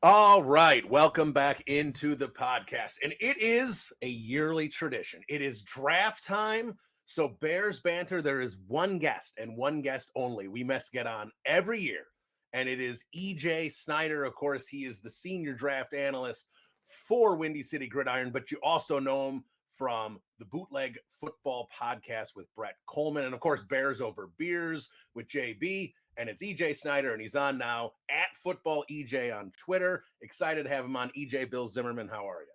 All right, welcome back into the podcast. And it is a yearly tradition. It is draft time. So, Bears Banter, there is one guest and one guest only we must get on every year. And it is EJ Snyder. Of course, he is the senior draft analyst for Windy City Gridiron, but you also know him from the Bootleg Football Podcast with Brett Coleman. And of course, Bears Over Beers with JB. And it's EJ Snyder, and he's on now at Football EJ on Twitter. Excited to have him on. EJ, Bill Zimmerman, how are you?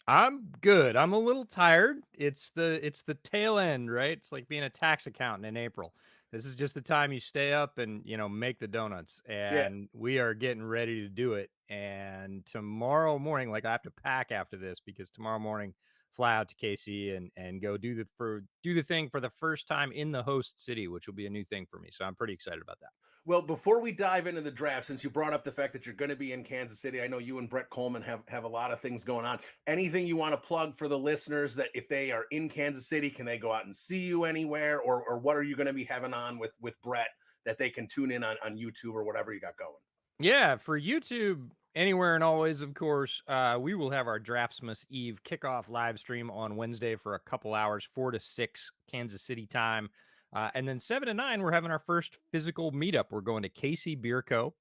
I'm good. I'm a little tired. It's the tail end, right? It's like being a tax accountant in April. This is just the time you stay up and, make the donuts. Yeah. And we are getting ready to do it. And tomorrow morning, like I have to pack after this because tomorrow morning fly out to KC and go do the thing for the first time in the host city, which will be a new thing for me. So I'm pretty excited about that. Well, before we dive into the draft, since you brought up the fact that you're going to be in Kansas City, I know you and Brett Coleman have a lot of things going on. Anything you want to plug for the listeners that if they are in Kansas City, can they go out and see you anywhere, or what are you going to be having on with Brett that they can tune in on YouTube or whatever you got going? Yeah, for YouTube, anywhere and always, of course, we will have our Draftsmas Eve kickoff live stream on Wednesday for a couple hours, 4 to 6 Kansas City time. And then 7 to 9, we're having our first physical meetup. We're going to Casey Beer Co.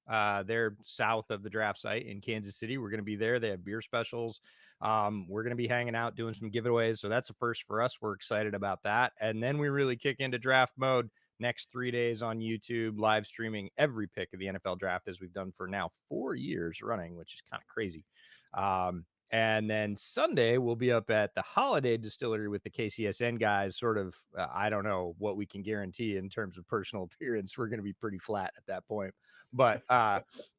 They're south of the draft site in Kansas City. We're going to be there. They have beer specials. We're going to be hanging out, doing some giveaways. So that's a first for us. We're excited about that. And then we really kick into draft mode next 3 days on YouTube, live streaming every pick of the NFL draft as we've done for now 4 years running, which is kind of crazy. And then Sunday, we'll be up at the Holiday Distillery with the KCSN guys. Sort of, I don't know what we can guarantee in terms of personal appearance. We're going to be pretty flat at that point, but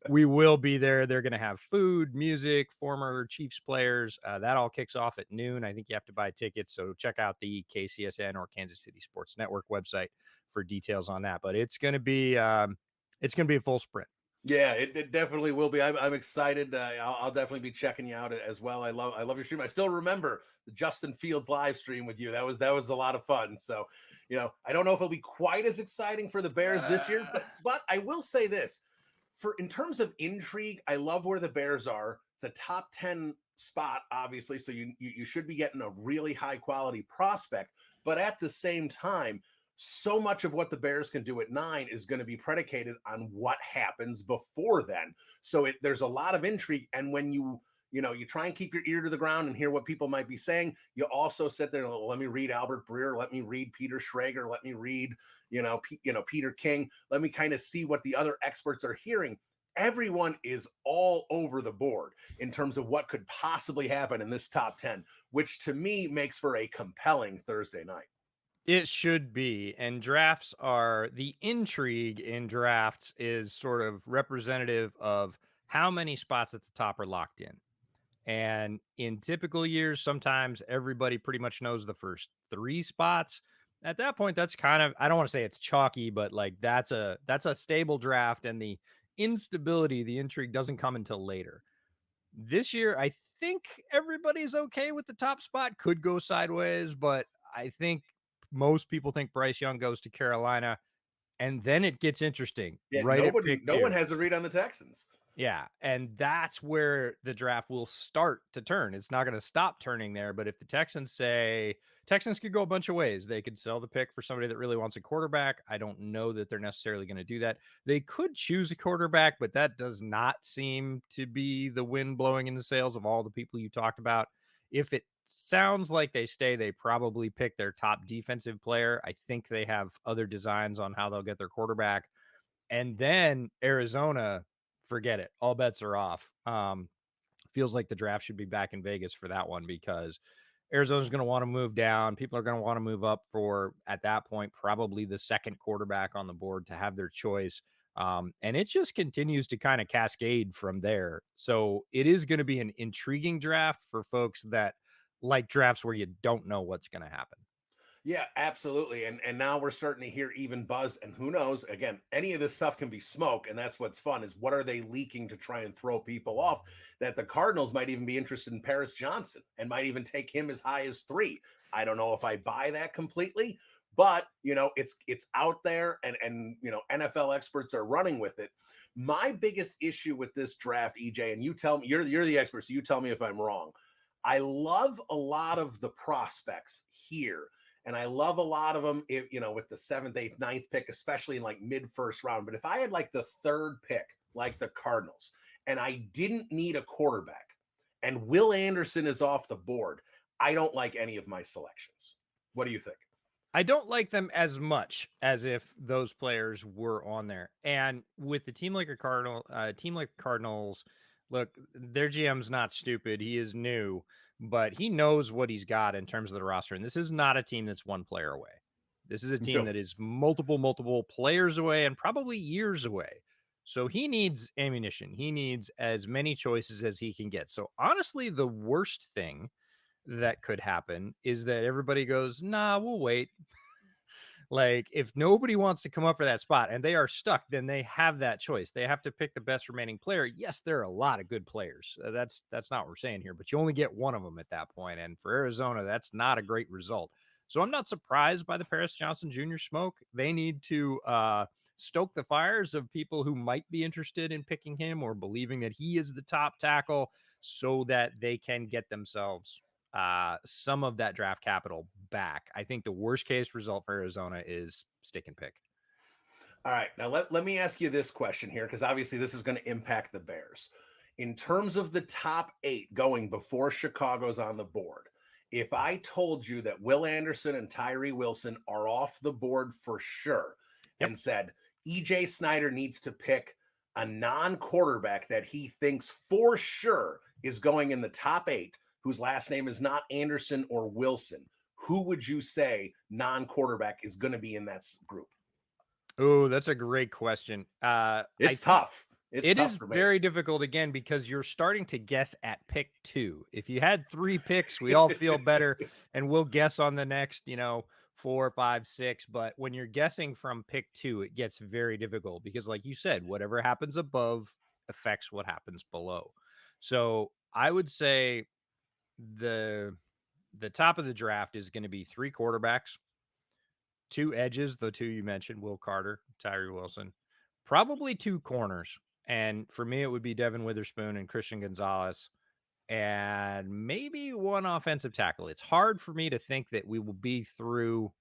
we will be there. They're going to have food, music, former Chiefs players. That all kicks off at noon. I think you have to buy tickets. So check out the KCSN or Kansas City Sports Network website for details on that. But it's going to be a full sprint. Yeah, it definitely will be. I'm excited. I'll definitely be checking you out as well. I love your stream. I still remember the Justin Fields live stream with you. That was a lot of fun. So, I don't know if it'll be quite as exciting for the Bears this year, but I will say this: for in terms of intrigue, I love where the Bears are. It's a top 10 spot, obviously, so you should be getting a really high quality prospect. But at the same time, so much of what the Bears can do at 9 is going to be predicated on what happens before then. So there's a lot of intrigue. And when you try and keep your ear to the ground and hear what people might be saying, you also sit there and let me read Albert Breer, let me read Peter Schrager, let me read, Peter King, let me kind of see what the other experts are hearing. Everyone is all over the board in terms of what could possibly happen in this top 10, which to me makes for a compelling Thursday night. It should be. And the intrigue in drafts is sort of representative of how many spots at the top are locked in. And in typical years, sometimes everybody pretty much knows the first 3 spots. At that point, that's kind of, I don't want to say it's chalky, but like that's a stable draft, and the instability, the intrigue doesn't come until later. This year, I think everybody's okay with the top spot. Could go sideways, but I think most people think Bryce Young goes to Carolina, and then it gets interesting Yeah, right at pick no one 2. has a read on the Texans. Yeah, and that's where the draft will start to turn. It's not going to stop turning there, but if the Texans could go a bunch of ways. They could sell the pick for somebody that really wants a quarterback. I don't know that they're necessarily going to do that. They could choose a quarterback, but that does not seem to be the wind blowing in the sails of all the people you talked about. If it sounds like they stay, they probably pick their top defensive player. I think they have other designs on how they'll get their quarterback. And then Arizona, forget it. All bets are off. Feels like the draft should be back in Vegas for that one, because Arizona's going to want to move down. People are going to want to move up for, at that point, probably the second quarterback on the board to have their choice. And it just continues to kind of cascade from there. So it is going to be an intriguing draft for folks that like drafts where you don't know what's going to happen. Yeah, absolutely. And now we're starting to hear even buzz. And who knows? Again, any of this stuff can be smoke, and that's what's fun. Is what are they leaking to try and throw people off? That the Cardinals might even be interested in Paris Johnson and might even take him as high as 3. I don't know if I buy that completely, but it's out there, and NFL experts are running with it. My biggest issue with this draft, EJ, and you tell me, you're the expert, so you tell me if I'm wrong. I love a lot of the prospects here, and I love a lot of them, with the 7th, 8th, 9th pick, especially in like mid first round. But if I had like the 3rd pick, like the Cardinals, and I didn't need a quarterback, and Will Anderson is off the board, I don't like any of my selections. What do you think? I don't like them as much as if those players were on there. And with the team like Cardinals, look, their GM's not stupid. He is new, but he knows what he's got in terms of the roster. And this is not a team that's one player away. This is a team No. that is multiple players away and probably years away. So he needs ammunition. He needs as many choices as he can get. So honestly, the worst thing that could happen is that everybody goes, nah, we'll wait. Like, if nobody wants to come up for that spot and they are stuck, then they have that choice. They have to pick the best remaining player. Yes, there are a lot of good players. That's not what we're saying here, but you only get one of them at that point. And for Arizona, that's not a great result. So I'm not surprised by the Paris Johnson Jr. smoke. They need to stoke the fires of people who might be interested in picking him or believing that he is the top tackle so that they can get themselves some of that draft capital back. I think the worst case result for Arizona is stick and pick. All right, now let me ask you this question here, because obviously this is going to impact the Bears. In terms of the top 8 going before Chicago's on the board, if I told you that Will Anderson and Tyree Wilson are off the board for sure, and said EJ Snyder needs to pick a non-quarterback that he thinks for sure is going in the top 8, whose last name is not Anderson or Wilson, who would you say non-quarterback is going to be in that group? Oh, that's a great question. It's tough. It is very difficult, again, because you're starting to guess at pick 2. If you had 3 picks, we all feel better, and we'll guess on the next, 4, 5, 6. But when you're guessing from pick 2, it gets very difficult because, like you said, whatever happens above affects what happens below. So I would say the top of the draft is going to be 3 quarterbacks, 2 edges, the 2 you mentioned, Will Carter, Tyree Wilson, probably 2 corners. And for me, it would be Devin Witherspoon and Christian Gonzalez, and maybe 1 offensive tackle. It's hard for me to think that we will be through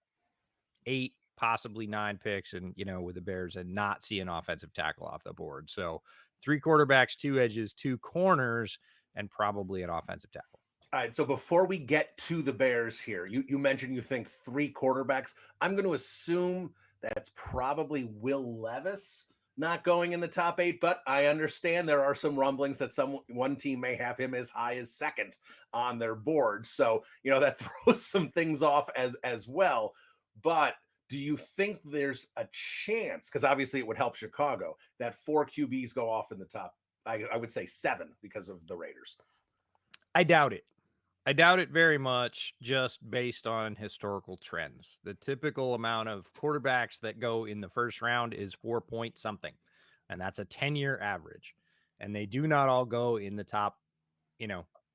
8, possibly 9 picks and, with the Bears and not see an offensive tackle off the board. So 3 quarterbacks, 2 edges, 2 corners, and probably an offensive tackle. All right, so before we get to the Bears here, you mentioned you think 3 quarterbacks. I'm going to assume that's probably Will Levis not going in the top 8, but I understand there are some rumblings that one team may have him as high as 2nd on their board. So, that throws some things off as well. But do you think there's a chance, because obviously it would help Chicago, that 4 QBs go off in the top, I would say 7 because of the Raiders? I doubt it. I doubt it very much, just based on historical trends. The typical amount of quarterbacks that go in the first round is 4 point something, and that's a 10-year average. And they do not all go in the top,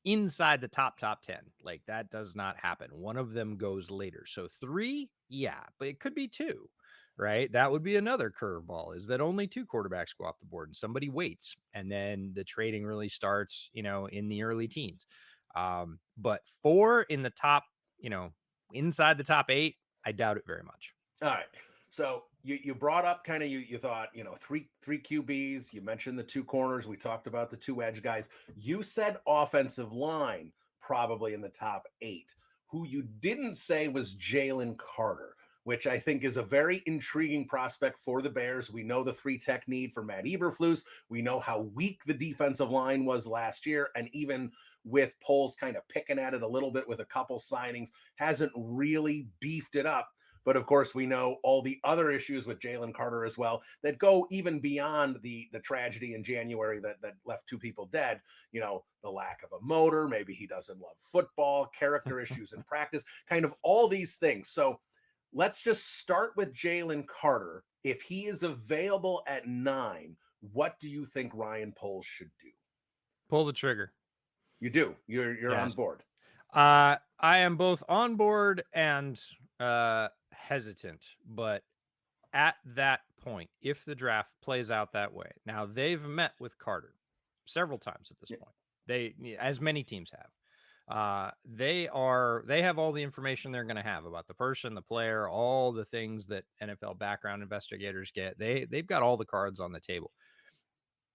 inside the top 10. Like, that does not happen. One of them goes later. So 3, yeah, but it could be 2, right? That would be another curveball, is that only 2 quarterbacks go off the board and somebody waits. And then the trading really starts, in the early teens. But 4 in the top, inside the top 8, I doubt it very much. All right. So you brought up kind of you thought, three QBs, you mentioned the 2 corners, we talked about the 2 edge guys. You said offensive line probably in the top 8. Who you didn't say was Jalen Carter, which I think is a very intriguing prospect for the Bears. We know the 3-tech need for Matt Eberflus. We know how weak the defensive line was last year, and even with Poles kind of picking at it a little bit with a couple signings, hasn't really beefed it up. But of course, we know all the other issues with Jalen Carter as well that go even beyond the tragedy in January that left 2 people dead. The lack of a motor, maybe he doesn't love football, character issues in practice, kind of all these things. So let's just start with Jalen Carter. If he is available at 9, what do you think Ryan Poles should do? Pull the trigger. You do. You're yes. on board. I am both on board and hesitant, but at that point, if the draft plays out that way, now they've met with Carter several times at this Yeah. point. As many teams have. They have all the information they're going to have about the person, the player, all the things that NFL background investigators get. They've got all the cards on the table.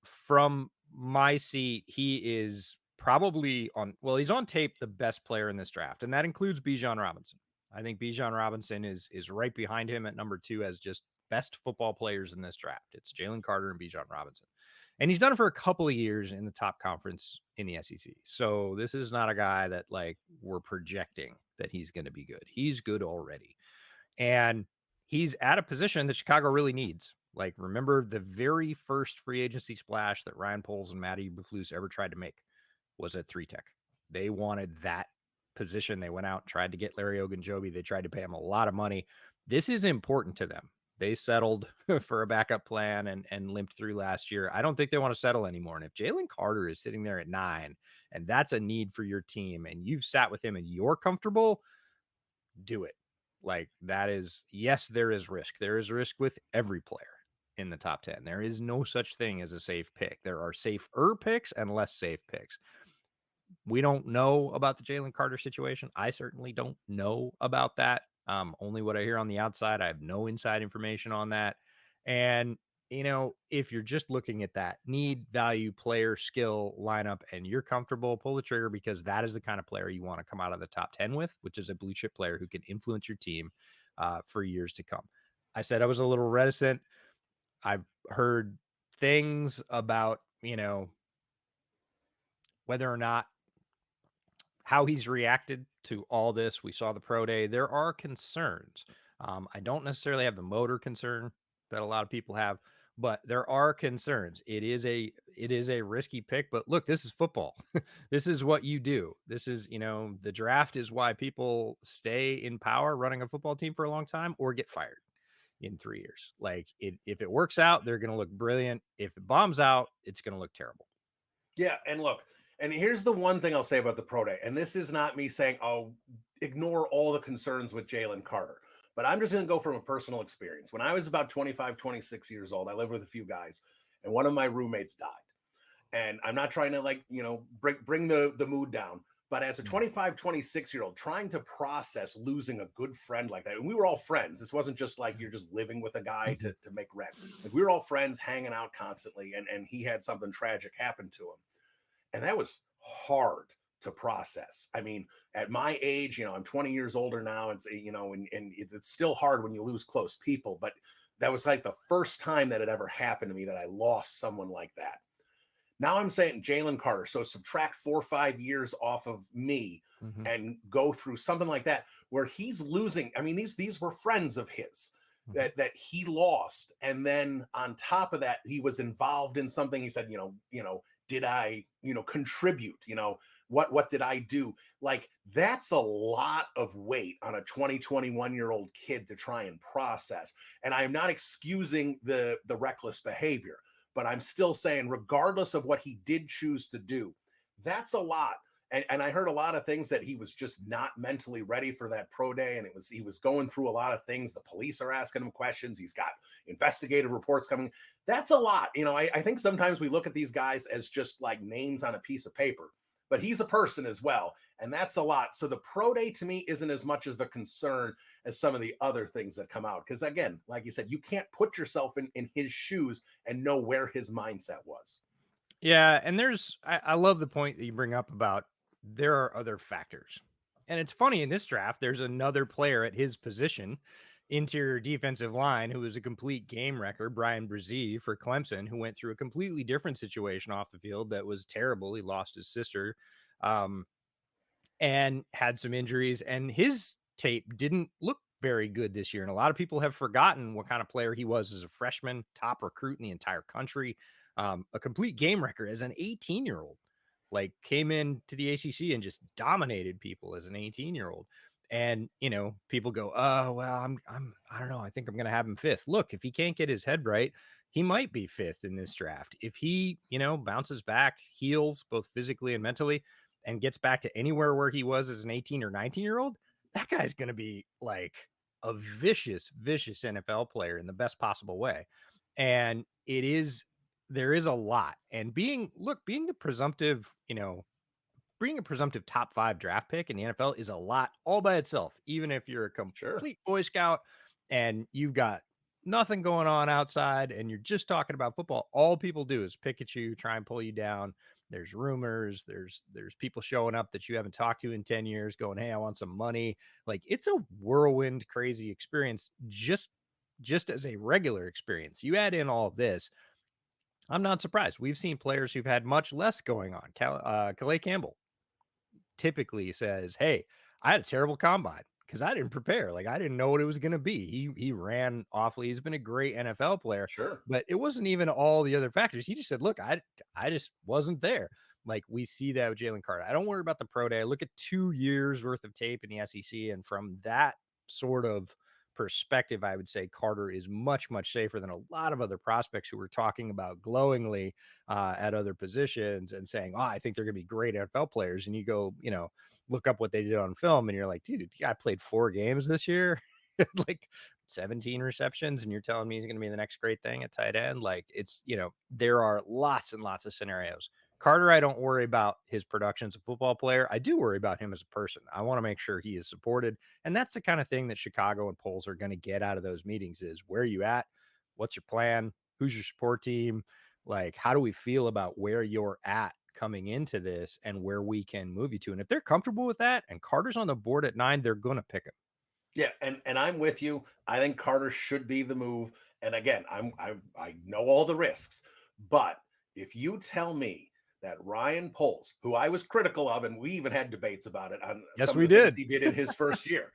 From my seat, he is probably he's on tape the best player in this draft, and that includes Bijan Robinson. I think Bijan Robinson is right behind him at number 2 as just best football players in this draft. It's Jalen Carter and Bijan Robinson. And he's done it for a couple of years in the top conference in the SEC. So this is not a guy that like we're projecting that he's going to be good. He's good already. And he's at a position that Chicago really needs. Like, remember the very first free agency splash that Ryan Poles and Matty Eberflus ever tried to make was at 3-tech. They wanted that position. They went out, tried to get Larry Ogunjobi. They tried to pay him a lot of money. This is important to them. They settled for a backup plan and limped through last year. I don't think they want to settle anymore. And if Jalen Carter is sitting there at 9 and that's a need for your team and you've sat with him and you're comfortable, do it. Like, that is, yes, there is risk. There is risk with every player in the top 10. There is no such thing as a safe pick. There are safer picks and less safe picks. We don't know about the Jalen Carter situation. I certainly don't know about that. Only what I hear on the outside. I have no inside information on that. And, if you're just looking at that need, value, player, skill lineup, and you're comfortable, pull the trigger, because that is the kind of player you want to come out of the top 10 with, which is a blue chip player who can influence your team for years to come. I said I was a little reticent. I've heard things about, whether or not how he's reacted to all this. We saw the pro day. There are concerns. I don't necessarily have the motor concern that a lot of people have, but there are concerns. It is a risky pick, but look, this is football. This is what you do. This is, the draft is why people stay in power running a football team for a long time or get fired in 3 years. Like, if it works out, they're going to look brilliant. If it bombs out, it's going to look terrible. Yeah, and look, and here's the one thing I'll say about the pro day, and this is not me saying, oh, ignore all the concerns with Jalen Carter, but I'm just going to go from a personal experience. When I was about 25, 26 years old, I lived with a few guys, and one of my roommates died. And I'm not trying to bring the mood down, but as a 25, 26-year-old trying to process losing a good friend like that, and we were all friends. This wasn't just like you're just living with a guy to make rent. Like, we were all friends, hanging out constantly, and he had something tragic happen to him. And that was hard to process. I mean, at my age, I'm 20 years older now. It's, and it's still hard when you lose close people, but that was like the first time that it ever happened to me that I lost someone like that. Now I'm saying Jalen Carter. So subtract 4 or 5 years off of me and go through something like that where he's losing. I mean, these were friends of his that he lost. And then on top of that, he was involved in something. He said, did I, contribute? What did I do? Like, that's a lot of weight on a 21-year-old kid to try and process. And I am not excusing the reckless behavior, but I'm still saying, regardless of what he did choose to do, that's a lot. And I heard a lot of things that he was just not mentally ready for that pro day. And he was going through a lot of things. The police are asking him questions. He's got investigative reports coming. That's a lot. I think sometimes we look at these guys as just like names on a piece of paper, but he's a person as well. And that's a lot. So the pro day to me isn't as much of a concern as some of the other things that come out. Because again, like you said, you can't put yourself in his shoes and know where his mindset was. Yeah. And I love the point that you bring up about there are other factors. And it's funny, in this draft, there's another player at his position, interior defensive line, who was a complete game wrecker, Brian Brzee for Clemson, who went through a completely different situation off the field that was terrible. He lost his sister and had some injuries, and his tape didn't look very good this year. And a lot of people have forgotten what kind of player he was as a freshman, top recruit in the entire country, a complete game wrecker as an 18-year-old. Like, came into the ACC and just dominated people as an 18-year-old. And, people go, oh, well, I don't know. I think I'm going to have him 5th. Look, if he can't get his head right, he might be 5th in this draft. If he, bounces back, heals both physically and mentally, and gets back to anywhere where he was as an 18 or 19-year-old, that guy's going to be like a vicious, vicious NFL player in the best possible way. And there is a lot. And being the presumptive, being a presumptive top 5 draft pick in the NFL is a lot all by itself, even if you're a Sure. complete Boy Scout and you've got nothing going on outside and you're just talking about football. All people do is pick at you, try and pull you down. There's rumors, there's people showing up that you haven't talked to in 10 years going, "Hey, I want some money." Like, it's a whirlwind crazy experience just as a regular experience. You add in all of this, I'm not surprised. We've seen players who've had much less going on. Calais Campbell typically says, "Hey, I had a terrible combine because I didn't prepare. Like, I didn't know what it was going to be." He ran awfully. He's been a great NFL player, Sure. but it wasn't even all the other factors. He just said, "Look, I just wasn't there." Like, we see that with Jalen Carter. I don't worry about the pro day. I look at 2 years worth of tape in the SEC, and from that sort of perspective, I would say Carter is much, much safer than a lot of other prospects who were talking about glowingly at other positions and saying, "Oh, I think they're going to be great NFL players." And you go, look up what they did on film, and you're like, "Dude, the guy played 4 games this year, like 17 receptions, and you're telling me he's going to be the next great thing at tight end?" Like, it's, there are lots and lots of scenarios. Carter, I don't worry about his production as a football player. I do worry about him as a person. I want to make sure he is supported. And that's the kind of thing that Chicago and Poles are going to get out of those meetings is, where are you at? What's your plan? Who's your support team? Like, how do we feel about where you're at coming into this and where we can move you to? And if they're comfortable with that and Carter's on the board at 9, they're going to pick him. Yeah, and I'm with you. I think Carter should be the move. And again, I know all the risks, but if you tell me that Ryan Poles, who I was critical of, and we even had debates about it on Yes, some of we the things did. he did in his first year.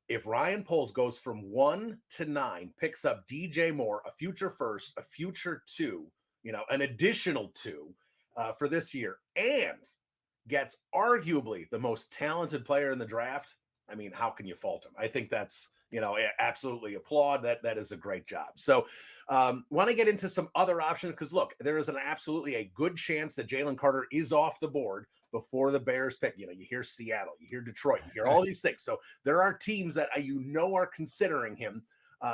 If Ryan Poles goes from 1 to 9, picks up DJ Moore, a future first, a future two, an additional two for this year, and gets arguably the most talented player in the draft, I mean, how can you fault him? I think that's, absolutely applaud that. That is a great job. So, want to get into some other options because look, there is an absolutely a good chance that Jalen Carter is off the board before the Bears pick. You hear Seattle, you hear Detroit, you hear all these things. So there are teams that are considering him.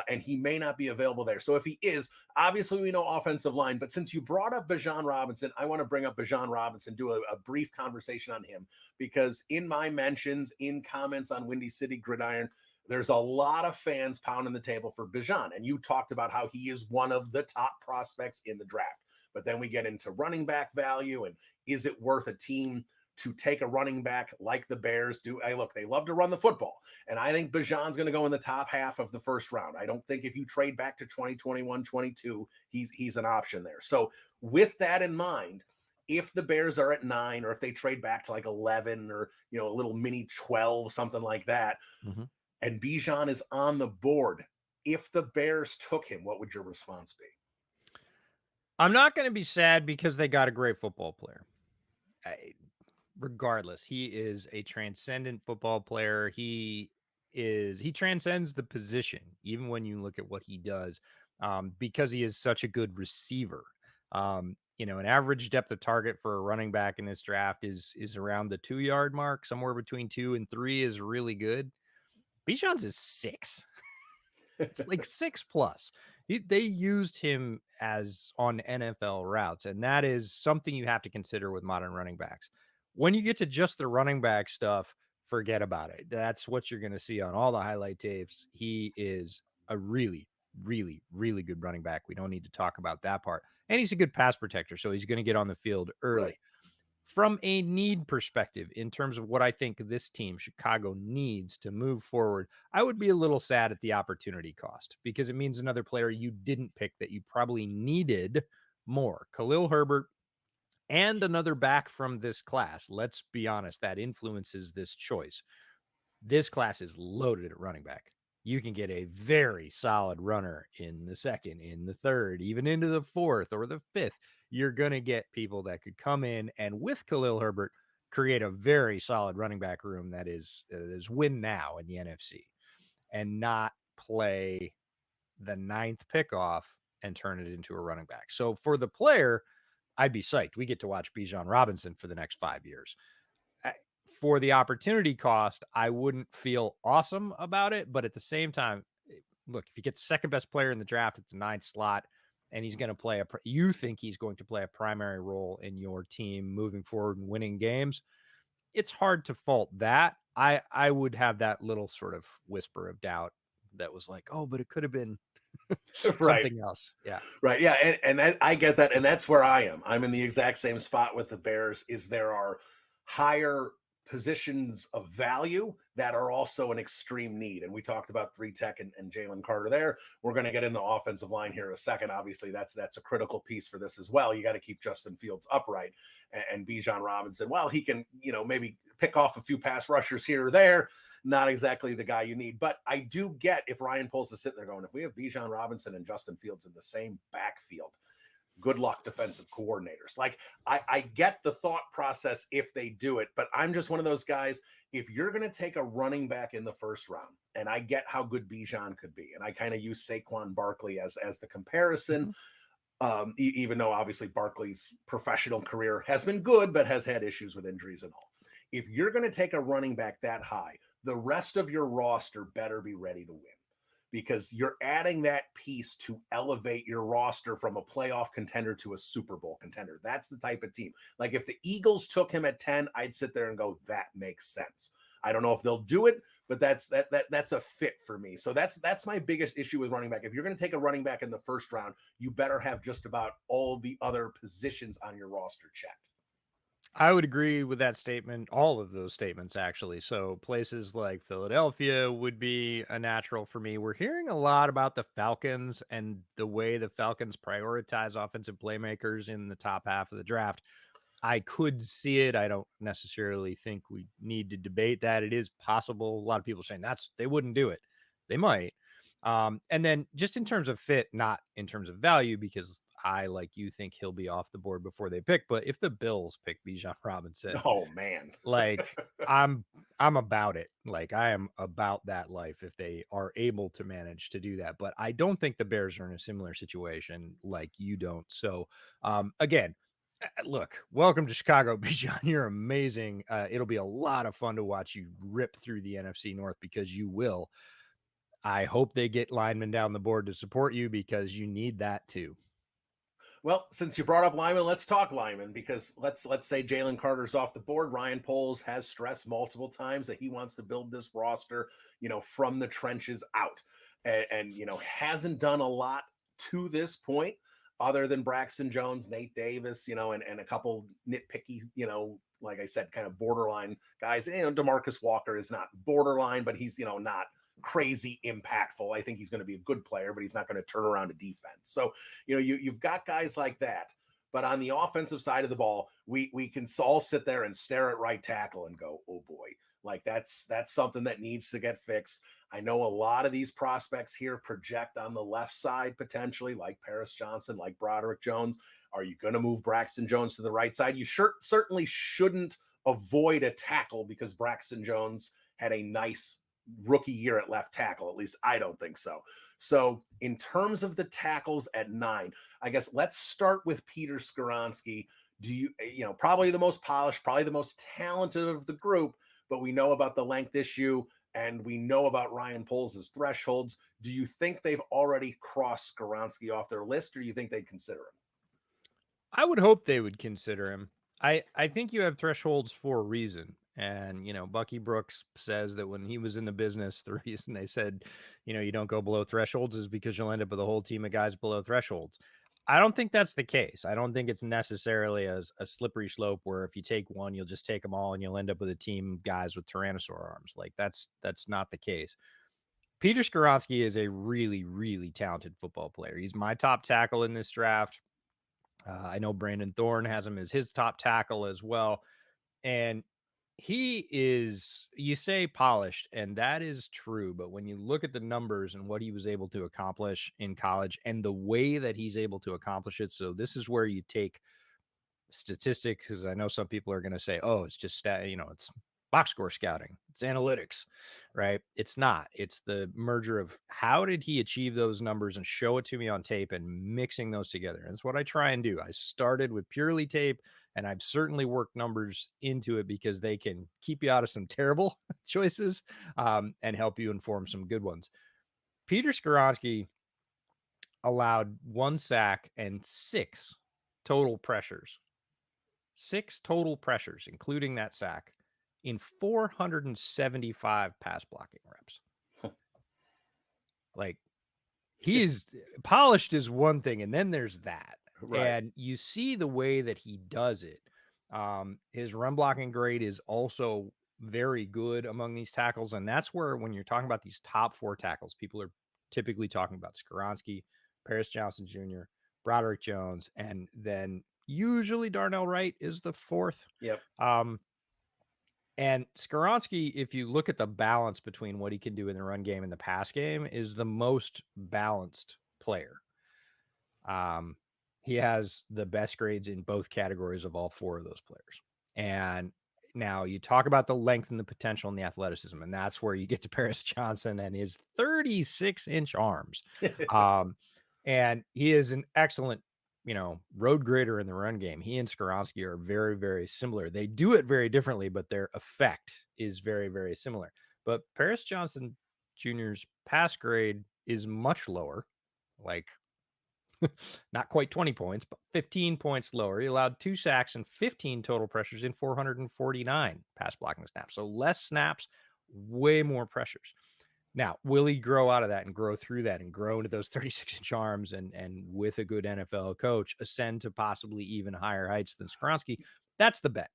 And he may not be available there. So if he is, obviously we know offensive line. But since you brought up Bijan Robinson, I want to bring up Bijan Robinson, do a brief conversation on him, because in my mentions, in comments on Windy City Gridiron, there's a lot of fans pounding the table for Bijan. And you talked about how he is one of the top prospects in the draft. But then we get into running back value and is it worth a team to take a running back like the Bears do? Look, they love to run the football. And I think Bijan's going to go in the top half of the first round. I don't think if you trade back to 2021, 22, he's an option there. So with that in mind, if the Bears are at 9, or if they trade back to like 11, or, a little mini 12, something like that, Mm-hmm. and Bijan is on the board, if the Bears took him, what would your response be? I'm not going to be sad because they got a great football player. Regardless, he is a transcendent football player. He transcends the position, even when you look at what he does, because he is such a good receiver. An average depth of target for a running back in this draft is around the 2-yard mark. Somewhere between 2 and 3 is really good. Bijan's is 6. It's like 6 plus. They used him as on NFL routes, and that is something you have to consider with modern running backs. When you get to just the running back stuff, forget about it. That's what you're going to see on all the highlight tapes. He is a really, really, really good running back. We don't need to talk about that part. And he's a good pass protector, so he's going to get on the field early. Right. From a need perspective, in terms of what I think this team, Chicago, needs to move forward, I would be a little sad at the opportunity cost, because it means another player you didn't pick that you probably needed more. Khalil Herbert and another back from this class. Let's be honest, that influences this choice. This class is loaded at running back. You can get a very solid runner in the second, in the third, even into the fourth or the fifth. You're going to get people that could come in and, with Khalil Herbert, create a very solid running back room that is win now in the NFC, and not play the 9th pick off and turn it into a running back. So for the player, I'd be psyched. We get to watch Bijan Robinson for the next 5 years. for the opportunity cost, I wouldn't feel awesome about it. But at the same time, look, if you get the second best player in the draft at the 9th slot, and he's going to play you think he's going to play a primary role in your team moving forward and winning games, it's hard to fault that. I would have that little sort of whisper of doubt that was like, oh, but it could have been Right. something else. Yeah. Right. Yeah. I get that. And that's where I am. I'm in the exact same spot with the Bears. Is there are higher positions of value that are also an extreme need. And we talked about 3 tech and Jalen Carter there. We're going to get in the offensive line here in a second. Obviously, that's a critical piece for this as well. You got to keep Justin Fields upright and Bijan Robinson. Well, he can, maybe pick off a few pass rushers here or there. Not exactly the guy you need, but I do get if Ryan Poles is sitting there going, if we have Bijan Robinson and Justin Fields in the same backfield, good luck defensive coordinators. Like I get the thought process if they do it, but I'm just one of those guys. If you're going to take a running back in the first round, and I get how good Bijan could be, and I kind of use Saquon Barkley as the comparison, even though obviously Barkley's professional career has been good, but has had issues with injuries and all. If you're going to take a running back that high, the rest of your roster better be ready to win, because you're adding that piece to elevate your roster from a playoff contender to a Super Bowl contender. That's the type of team. Like if the Eagles took him at 10, I'd sit there and go, that makes sense. I don't know if they'll do it, but that's a fit for me. So that's my biggest issue with running back. If you're going to take a running back in the first round, you better have just about all the other positions on your roster checked. I would agree with that statement, all of those statements, actually. So places like Philadelphia would be a natural for me. We're hearing a lot about the Falcons and the way the Falcons prioritize offensive playmakers in the top half of the draft. I could see it. I don't necessarily think we need to debate that. It is possible. A lot of people saying they wouldn't do it. They might. And then just in terms of fit, not in terms of value, because I, like you, think he'll be off the board before they pick. But if the Bills pick Bijan Robinson, Oh man. like I'm about it. Like I am about that life if they are able to manage to do that. But I don't think the Bears are in a similar situation like you don't. So again, look, welcome to Chicago, Bijan. You're amazing. It'll be a lot of fun to watch you rip through the NFC North, because you will. I hope they get linemen down the board to support you, because you need that too. Well, since you brought up Lyman, let's talk Lyman, because let's say Jalen Carter's off the board. Ryan Poles has stressed multiple times that he wants to build this roster, from the trenches out, and hasn't done a lot to this point other than Braxton Jones, Nate Davis, and a couple nitpicky, like I said, kind of borderline guys. DeMarcus Walker is not borderline, but he's, not crazy impactful. I think he's going to be a good player, but he's not going to turn around a defense. So, you've got guys like that. But on the offensive side of the ball, we can all sit there and stare at right tackle and go, oh boy, like that's something that needs to get fixed. I know a lot of these prospects here project on the left side potentially, like Paris Johnson, like Broderick Jones. Are you going to move Braxton Jones to the right side? You certainly shouldn't avoid a tackle because Braxton Jones had a nice rookie year at left tackle. At least I don't think so. So in terms of the tackles at 9, I guess let's start with Peter Skoronski. Do you probably the most polished, probably the most talented of the group, but we know about the length issue and we know about Ryan Poles' thresholds. Do you think they've already crossed Skoronski off their list, or do you think they'd consider him? I would hope they would consider him. I think you have thresholds for a reason. And, Bucky Brooks says that when he was in the business, the reason they said, you don't go below thresholds is because you'll end up with a whole team of guys below thresholds. I don't think that's the case. I don't think it's necessarily a slippery slope where if you take one, you'll just take them all and you'll end up with a team of guys with Tyrannosaur arms. Like that's not the case. Peter Skoronski is a really, really talented football player. He's my top tackle in this draft. I know Brandon Thorne has him as his top tackle as well. And he is, you say polished, and that is true. But when you look at the numbers and what he was able to accomplish in college and the way that he's able to accomplish it. So this is where you take statistics, because I know some people are going to say, oh, it's just, it's box score scouting. It's analytics, right? It's not. It's the merger of how did he achieve those numbers and show it to me on tape and mixing those together. And that's what I try and do. I started with purely tape, and I've certainly worked numbers into it because they can keep you out of some terrible choices and help you inform some good ones. Peter Skoronski allowed 1 sack and 6 total pressures. 6 total pressures, including that sack, in 475 pass blocking reps. Like, he is polished is one thing, and then there's that. Right. And you see the way that he does it. His run blocking grade is also very good among these tackles. And that's where, when you're talking about these top 4 tackles, people are typically talking about Skoronski, Paris Johnson Jr., Broderick Jones, and then usually Darnell Wright is the 4th. Yep. And Skoronski, if you look at the balance between what he can do in the run game and the pass game, is the most balanced player. He has the best grades in both categories of all 4 of those players. And now you talk about the length and the potential and the athleticism, and that's where you get to Paris Johnson and his 36-inch arms. And he is an excellent, road grader in the run game. He and Skoronski are very, very similar. They do it very differently, but their effect is very, very similar. But Paris Johnson Jr.'s pass grade is much lower, like not quite 20 points, but 15 points lower. He allowed 2 sacks and 15 total pressures in 449 pass blocking snaps. So less snaps, way more pressures. Now, will he grow out of that and grow through that and grow into those 36-inch arms and with a good NFL coach ascend to possibly even higher heights than Skoronski? That's the bet,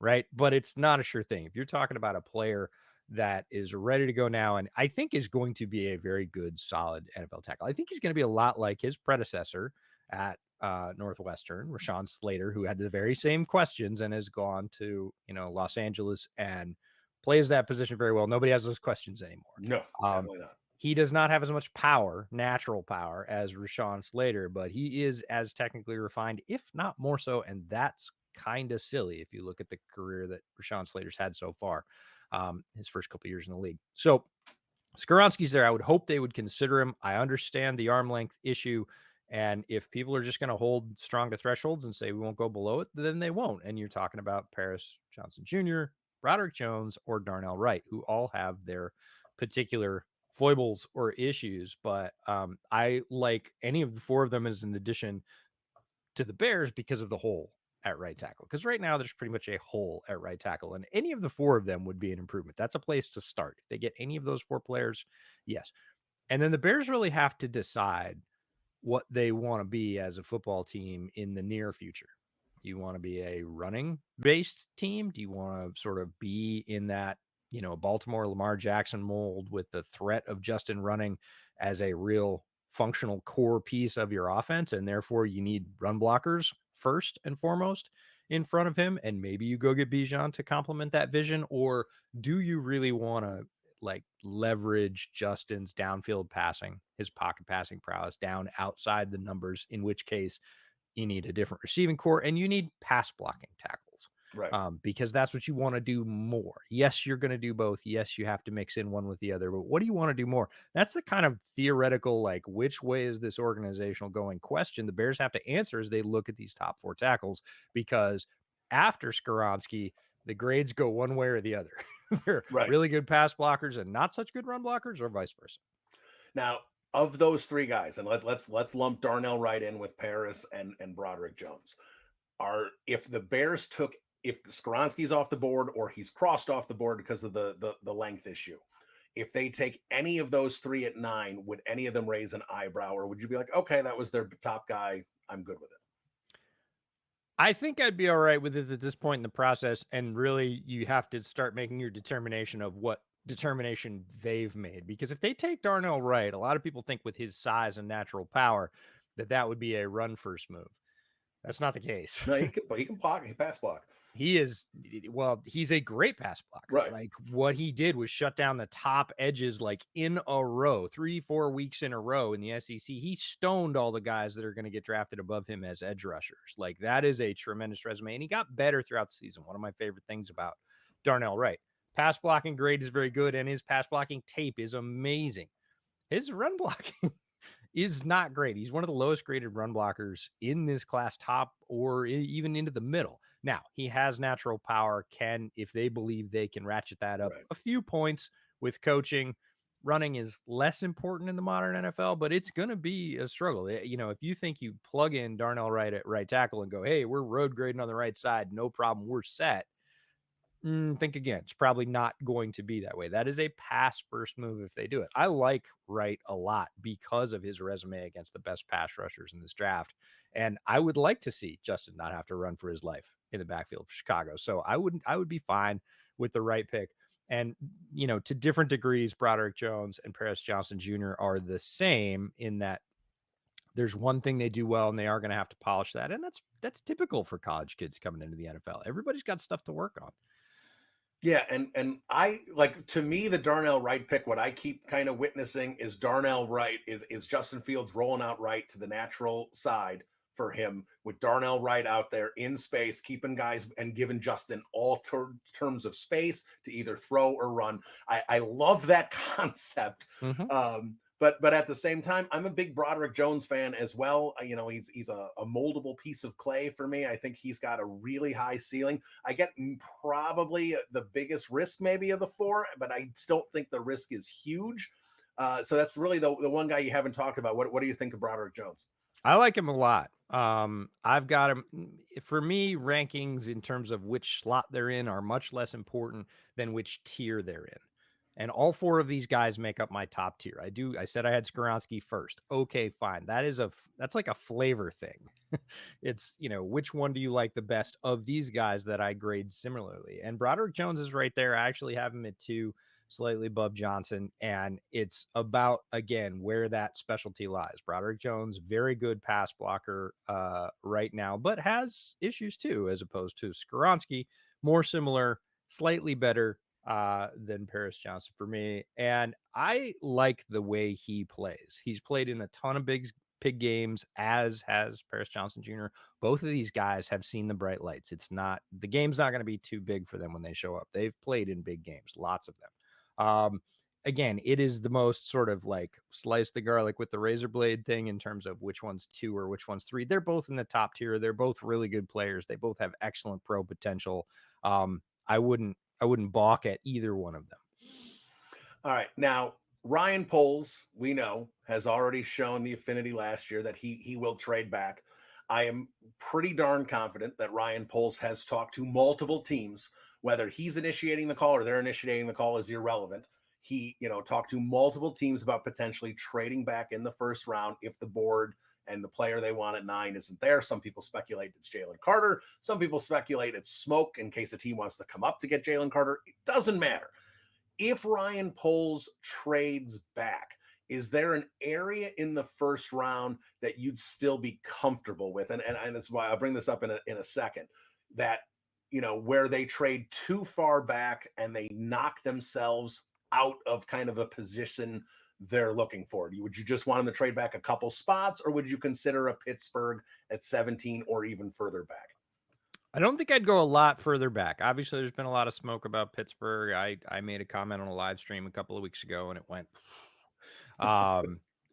right? But it's not a sure thing. If you're talking about a player that is ready to go now and I think is going to be a very good, solid NFL tackle, I think he's going to be a lot like his predecessor at Northwestern, Rashawn Slater, who had the very same questions and has gone to, Los Angeles and plays that position very well. Nobody has those questions anymore. No, definitely not. He does not have as much power, natural power, as Rashawn Slater, but he is as technically refined, if not more so. And that's kind of silly if you look at the career that Rashawn Slater's had so far, his first couple years in the league. So Skoronski's there. I would hope they would consider him. I understand the arm length issue. And if people are just going to hold strong to thresholds and say we won't go below it, then they won't. And you're talking about Paris Johnson Jr., Broderick Jones, or Darnell Wright, who all have their particular foibles or issues. But I like any of the 4 of them as an addition to the Bears because of the hole at right tackle. Because right now there's pretty much a hole at right tackle, and any of the 4 of them would be an improvement. That's a place to start. If they get any of those 4 players, yes. And then the Bears really have to decide what they want to be as a football team in the near future. Do you want to be a running based team? Do you want to sort of be in that, Baltimore Lamar Jackson mold with the threat of Justin running as a real functional core piece of your offense? And therefore you need run blockers first and foremost in front of him. And maybe you go get Bijan to complement that vision. Or do you really want to leverage Justin's downfield passing, his pocket passing prowess down outside the numbers, in which case you need a different receiving core and you need pass blocking tackles, right? Because that's what you want to do more. Yes, you're going to do both. Yes, you have to mix in one with the other, but what do you want to do more? That's the kind of theoretical, which way is this organizational going question the Bears have to answer as they look at these top 4 tackles, because after Skoronski, the grades go one way or the other. They're really good pass blockers and not such good run blockers, or vice versa. Now, of those 3 guys, and let's lump Darnell Wright in with Paris and Broderick Jones. If the Bears if Skoronski's off the board or he's crossed off the board because of the length issue, if they take any of those 3 at 9, would any of them raise an eyebrow, or would you be like, okay, that was their top guy, I'm good with it? I think I'd be all right with it at this point in the process. And really, you have to start making your determination of what determination they've made. Because if they take Darnell Wright, a lot of people think with his size and natural power that would be a run first move. That's not the case. No, he can block, he pass block. He's a great pass blocker. Right. Like, what he did was shut down the top edges in a row, 3-4 weeks in a row in the SEC. He stoned all the guys that are going to get drafted above him as edge rushers. That is a tremendous resume. And he got better throughout the season. One of my favorite things about Darnell Wright. pass blocking grade is very good, and his pass blocking tape is amazing. His run blocking is not great. He's one of the lowest graded run blockers in this class, top or even into the middle. Now, he has natural power, if they believe they can ratchet that up Right. a few points with coaching. Running is less important in the modern NFL, but it's going to be a struggle. If you think you plug in Darnell Wright at right tackle and go, hey, we're road grading on the right side, no problem, we're set. Think again. It's probably not going to be that way. That is a pass first move if they do it. I like Wright a lot because of his resume against the best pass rushers in this draft. And I would like to see Justin not have to run for his life in the backfield for Chicago. So I would be fine with the right pick. And, to different degrees, Broderick Jones and Paris Johnson Jr. are the same in that there's one thing they do well and they are going to have to polish that. And that's typical for college kids coming into the NFL. Everybody's got stuff to work on. Yeah, and I like, to me, the Darnell Wright pick, what I keep kind of witnessing is Darnell Wright is Justin Fields rolling out right to the natural side for him, with Darnell Wright out there in space, keeping guys and giving Justin all terms of space to either throw or run. I love that concept. Mm-hmm. But at the same time, I'm a big Broderick Jones fan as well. He's a moldable piece of clay for me. I think he's got a really high ceiling. I get probably the biggest risk maybe of the four, but I still think the risk is huge. So that's really the one guy you haven't talked about. What do you think of Broderick Jones? I like him a lot. I've got him. For me, rankings in terms of which slot they're in are much less important than which tier they're in. And all four of these guys make up my top tier. I said I had Skoronski first. Okay, fine. That's like a flavor thing. It's, which one do you like the best of these guys that I grade similarly? And Broderick Jones is right there. I actually have him at 2, slightly above Johnson. And it's about, again, where that specialty lies. Broderick Jones, very good pass blocker right now, but has issues too, as opposed to Skoronski, more similar, slightly better than Paris Johnson for me. And I like the way he plays. He's played in a ton of big games, as has Paris Johnson Jr. Both of these guys have seen the bright lights. The game's not going to be too big for them when they show up. They've played in big games, lots of them. Again, it is the most sort of like slice the garlic with the razor blade thing in terms of which one's 2 or which one's 3. They're both in the top tier. They're both really good players. They both have excellent pro potential. I wouldn't balk at either one of them. All right. Now, Ryan Poles, we know, has already shown the affinity last year that he will trade back. I am pretty darn confident that Ryan Poles has talked to multiple teams. Whether he's initiating the call or they're initiating the call is irrelevant. He, talked to multiple teams about potentially trading back in the first round if the board and the player they want at 9 isn't there. Some people speculate it's Jalen Carter. Some people speculate it's smoke in case a team wants to come up to get Jalen Carter. It doesn't matter. If Ryan Poles trades back, is there an area in the first round that you'd still be comfortable with? And that's why I'll bring this up in a second, that, where they trade too far back and they knock themselves out of kind of a position they're looking for. Would you just want them to trade back a couple spots, or would you consider a Pittsburgh at 17 or even further back? I don't think I'd go a lot further back. Obviously, there's been a lot of smoke about Pittsburgh. I made a comment on a live stream a couple of weeks ago, and it went.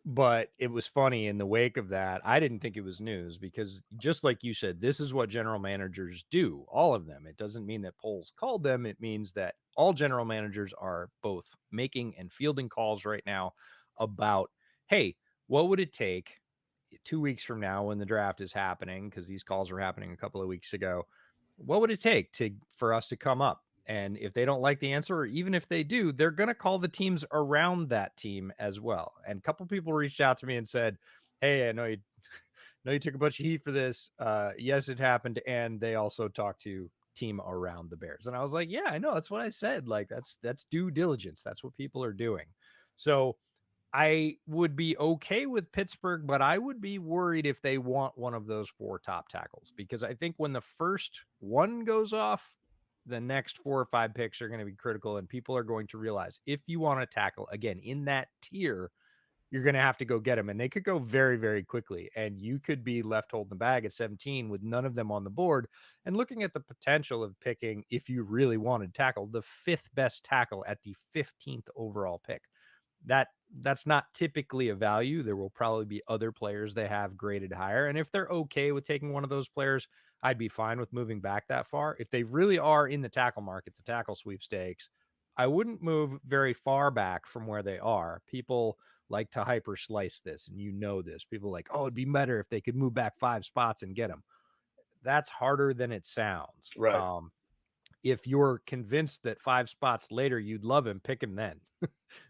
But it was funny in the wake of that. I didn't think it was news because, just like you said, this is what general managers do, all of them. It doesn't mean that Poles called them. It means that all general managers are both making and fielding calls right now about, hey, what would it take 2 weeks from now when the draft is happening? Because these calls were happening a couple of weeks ago. What would it take for us to come up? And if they don't like the answer, or even if they do, they're going to call the teams around that team as well. And a couple people reached out to me and said, hey, I know you took a bunch of heat for this. Yes, it happened. And they also talked to team around the Bears. And I was like, yeah, I know. That's what I said. Like, that's due diligence. That's what people are doing. So I would be okay with Pittsburgh, but I would be worried if they want one of those 4 top tackles, because I think when the first one goes off, the next 4 or 5 picks are going to be critical, and people are going to realize if you want to tackle again in that tier, you're going to have to go get them. And they could go very, very quickly. And you could be left holding the bag at 17 with none of them on the board. And looking at the potential of picking, if you really wanted tackle, the fifth best tackle at the 15th overall pick. That's not typically a value. There will probably be other players they have graded higher. And if they're okay with taking one of those players, I'd be fine with moving back that far. If they really are in the tackle market, the tackle sweepstakes, I wouldn't move very far back from where they are. People like to hyper slice this, and you know this. People like, oh, it'd be better if they could move back 5 spots and get them. That's harder than it sounds. Right. If you're convinced that 5 spots later you'd love him, pick him then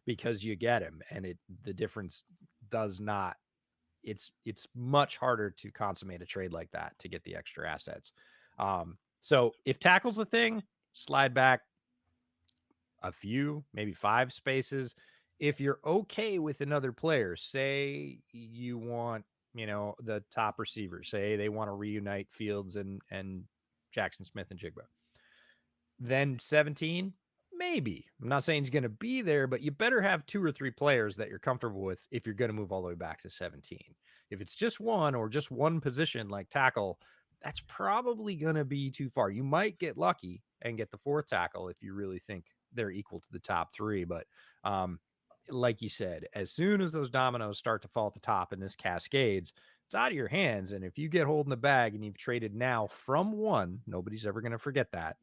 because you get him, and the difference does not. It's much harder to consummate a trade like that to get the extra assets. So if tackle's a thing, slide back a few, maybe 5 spaces. If you're okay with another player, say you want, the top receiver, say they want to reunite Fields and Jackson Smith and Jigba, then 17, maybe. I'm not saying he's going to be there, but you better have 2 or 3 players that you're comfortable with if you're going to move all the way back to 17. If it's just one or just one position like tackle, that's probably going to be too far. You might get lucky and get the 4th tackle if you really think they're equal to the top 3. But like you said, as soon as those dominoes start to fall at the top and this cascades, it's out of your hands. And if you get holding the bag and you've traded now from 1, nobody's ever going to forget that,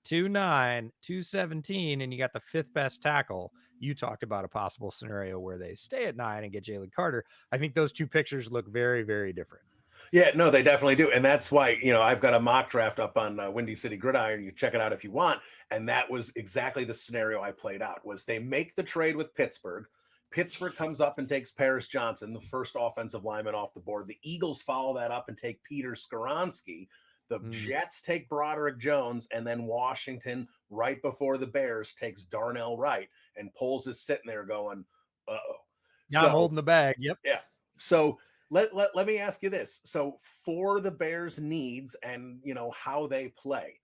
to 9, to 17, and you got the 5th best tackle. You talked about a possible scenario where they stay at 9 and get Jalen Carter. I think those 2 pictures look very, very different. Yeah, no, they definitely do. And that's why, I've got a mock draft up on Windy City Gridiron. You check it out if you want. And that was exactly the scenario I played out. Was they make the trade with Pittsburgh. Pittsburgh comes up and takes Paris Johnson, the first offensive lineman off the board. The Eagles follow that up and take Peter Skoronski. The Jets take Broderick Jones, and then Washington, right before the Bears, takes Darnell Wright. And Poles is sitting there going, uh-oh. Now I'm holding the bag. Yep. Yeah. So let me ask you this. So for the Bears' needs and how they play,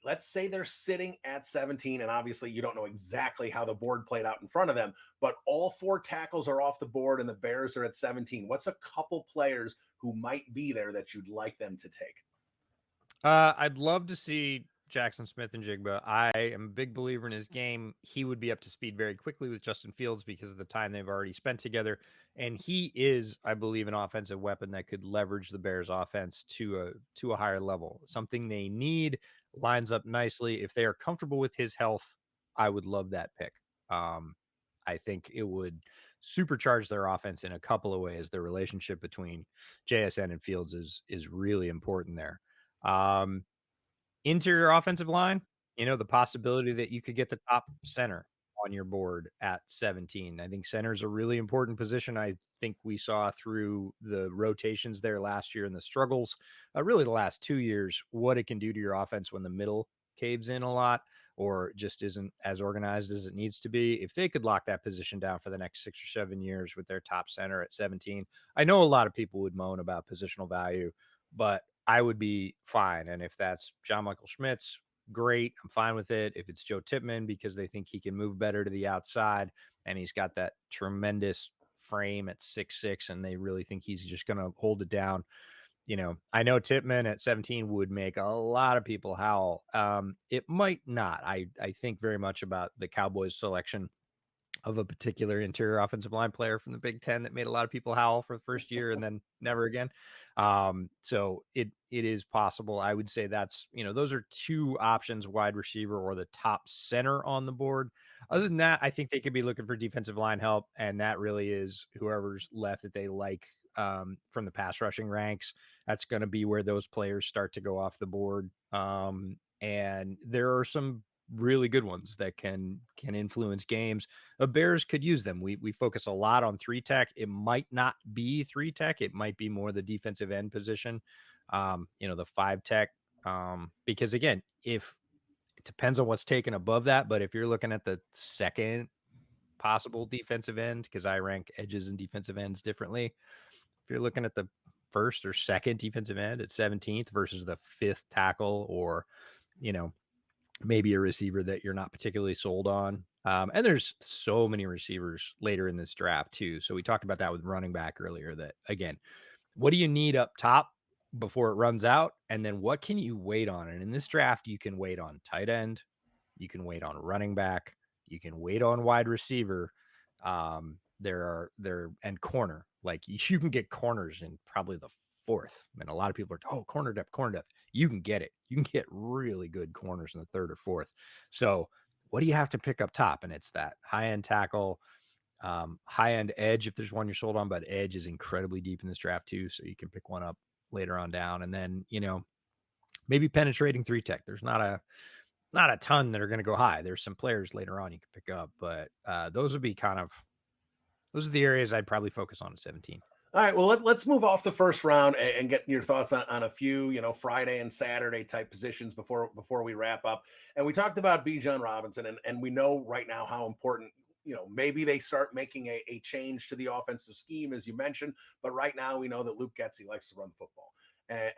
let's say they're sitting at 17, and obviously you don't know exactly how the board played out in front of them, but all 4 tackles are off the board and the Bears are at 17. What's a couple players who might be there that you'd like them to take? I'd love to see Jackson Smith and Jigba. I am a big believer in his game. He would be up to speed very quickly with Justin Fields because of the time they've already spent together. And he is, I believe, an offensive weapon that could leverage the Bears offense to a higher level. Something they need, lines up nicely. If they are comfortable with his health, I would love that pick. I think it would supercharge their offense in a couple of ways. The relationship between JSN and Fields is really important there. Interior offensive line, the possibility that you could get the top center on your board at 17. I think center is a really important position. I think we saw through the rotations there last year and the struggles, really the last 2 years, what it can do to your offense when the middle caves in a lot or just isn't as organized as it needs to be. If they could lock that position down for the next 6 or 7 years with their top center at 17, I know a lot of people would moan about positional value, but I would be fine. And if that's John Michael Schmitz, great. I'm fine with it. If it's Joe Tippmann because they think he can move better to the outside and he's got that tremendous frame at 6'6", and they really think he's just going to hold it down. I know Tippmann at 17 would make a lot of people howl. It might not. I think very much about the Cowboys selection of a particular interior offensive line player from the Big Ten that made a lot of people howl for the first year and then never again. So it is possible. I would say that's, those are 2 options, wide receiver or the top center on the board. Other than that, I think they could be looking for defensive line help. And that really is whoever's left that they like from the pass rushing ranks. That's going to be where those players start to go off the board. And there are some really good ones that can influence games. The Bears could use them. We focus a lot on 3 tech. It might not be 3 tech. It might be more the defensive end position, the 5 tech. Because again, if it depends on what's taken above that, but if you're looking at the second possible defensive end, because I rank edges and defensive ends differently. If you're looking at the first or second defensive end at 17th versus the 5th tackle or, maybe a receiver that you're not particularly sold on, And there's so many receivers later in this draft too. So we talked about that with running back earlier. That again, what do you need up top before it runs out? And then what can you wait on? And in this draft, you can wait on tight end, you can wait on running back, you can wait on wide receiver. There and corner. Like you can get corners in probably the fourth. And a lot of people are, oh, corner depth, corner depth. You can get it. You can get really good corners in the third or fourth. So what do you have to pick up top? And it's that high end tackle, high end edge if there's one you're sold on, but edge is incredibly deep in this draft too. So you can pick one up later on down. And then, maybe penetrating three tech. There's not a ton that are going to go high. There's some players later on you can pick up, but those are the areas I'd probably focus on at 17. All right, well let's move off the first round and get your thoughts on a few, Friday and Saturday type positions before we wrap up. And we talked about Bijan Robinson, and we know right now how important, maybe they start making a change to the offensive scheme, as you mentioned. But right now we know that Luke Getsy likes to run the football,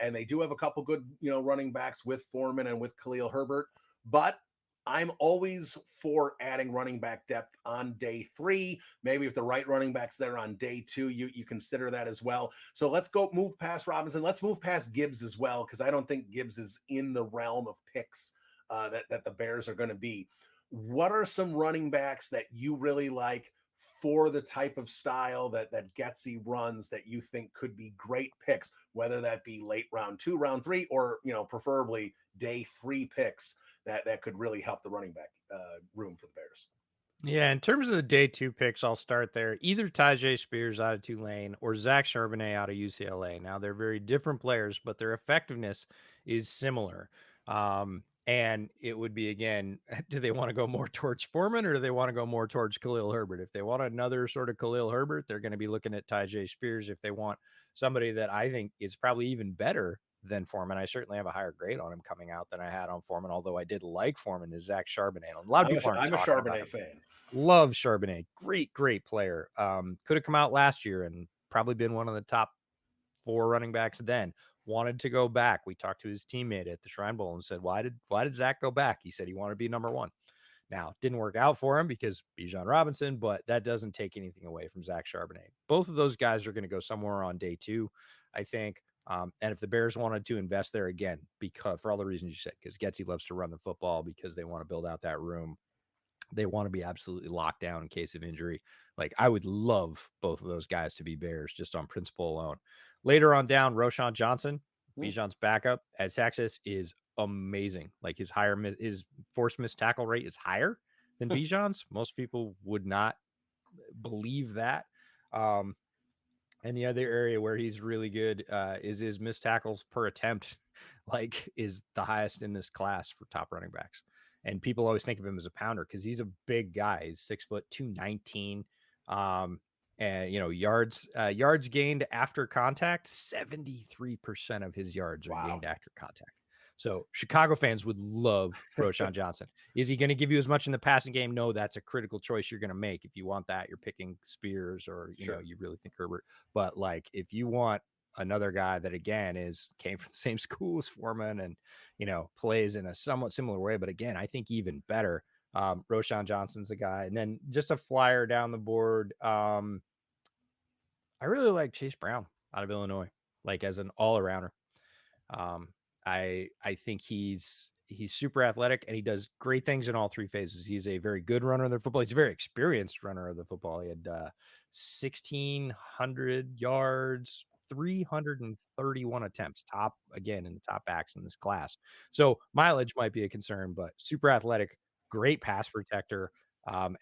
and they do have a couple good, running backs with Foreman and with Khalil Herbert. But I'm always for adding running back depth on day 3. Maybe if the right running back's there on day 2, you consider that as well. So let's go move past Robinson. Let's move past Gibbs as well, because I don't think Gibbs is in the realm of picks that the Bears are going to be. What are some running backs that you really like for the type of style that Getsy runs that you think could be great picks, whether that be late round 2, round 3, or preferably day 3 picks that could really help the running back room for the Bears? Yeah, in terms of the day 2 picks, I'll start there. Either Tajay Spears out of Tulane or Zach Charbonnet out of UCLA. Now, they're very different players, but their effectiveness is similar. And it would be, again, do they want to go more towards Foreman or do they want to go more towards Khalil Herbert? If they want another sort of Khalil Herbert, they're going to be looking at Tajay Spears. If they want somebody that I think is probably even better than Foreman, I certainly have a higher grade on him coming out than I had on Foreman, although I did like Foreman, is Zach Charbonnet. A lot of people aren't I'm a talking about Charbonnet him. fan. Love Charbonnet. Great, great player. Could have come out last year and probably been one of the top 4 running backs then. Wanted to go back. We talked to his teammate at the Shrine Bowl and said, why did Zach go back? He said he wanted to be number 1. Now, it didn't work out for him because Bijan Robinson, but that doesn't take anything away from Zach Charbonnet. Both of those guys are going to go somewhere on day 2, I think. And if the Bears wanted to invest there again, because for all the reasons you said, because Getsy loves to run the football, because they want to build out that room, they want to be absolutely locked down in case of injury. Like, I would love both of those guys to be Bears just on principle alone. Later on down, Roshan Johnson, Bijan's backup at Texas, is amazing. Like his forced missed tackle rate is higher than Bijan's. Most people would not believe that. And the other area where he's really good is his missed tackles per attempt, like, is the highest in this class for top running backs. And people always think of him as a pounder because he's a big guy. He's 6 foot 219. And yards gained after contact, 73% of his yards are gained after contact. So Chicago fans would love Roshan Johnson. Is he going to give you as much in the passing game? No, that's a critical choice you're going to make. If you want that, you're picking Spears or, you really think Herbert. But like, if you want another guy that again came from the same school as Foreman and, plays in a somewhat similar way, but again, I think even better, Roshan Johnson's a guy. And then just a flyer down the board. I really like Chase Brown out of Illinois, like as an all-arounder. I think he's super athletic and he does great things in all 3 phases. He's a very good runner of the football. He's a very experienced runner of the football. He had 1,600 yards, 331 attempts, top again in the top backs in this class. So mileage might be a concern, but super athletic, great pass protector,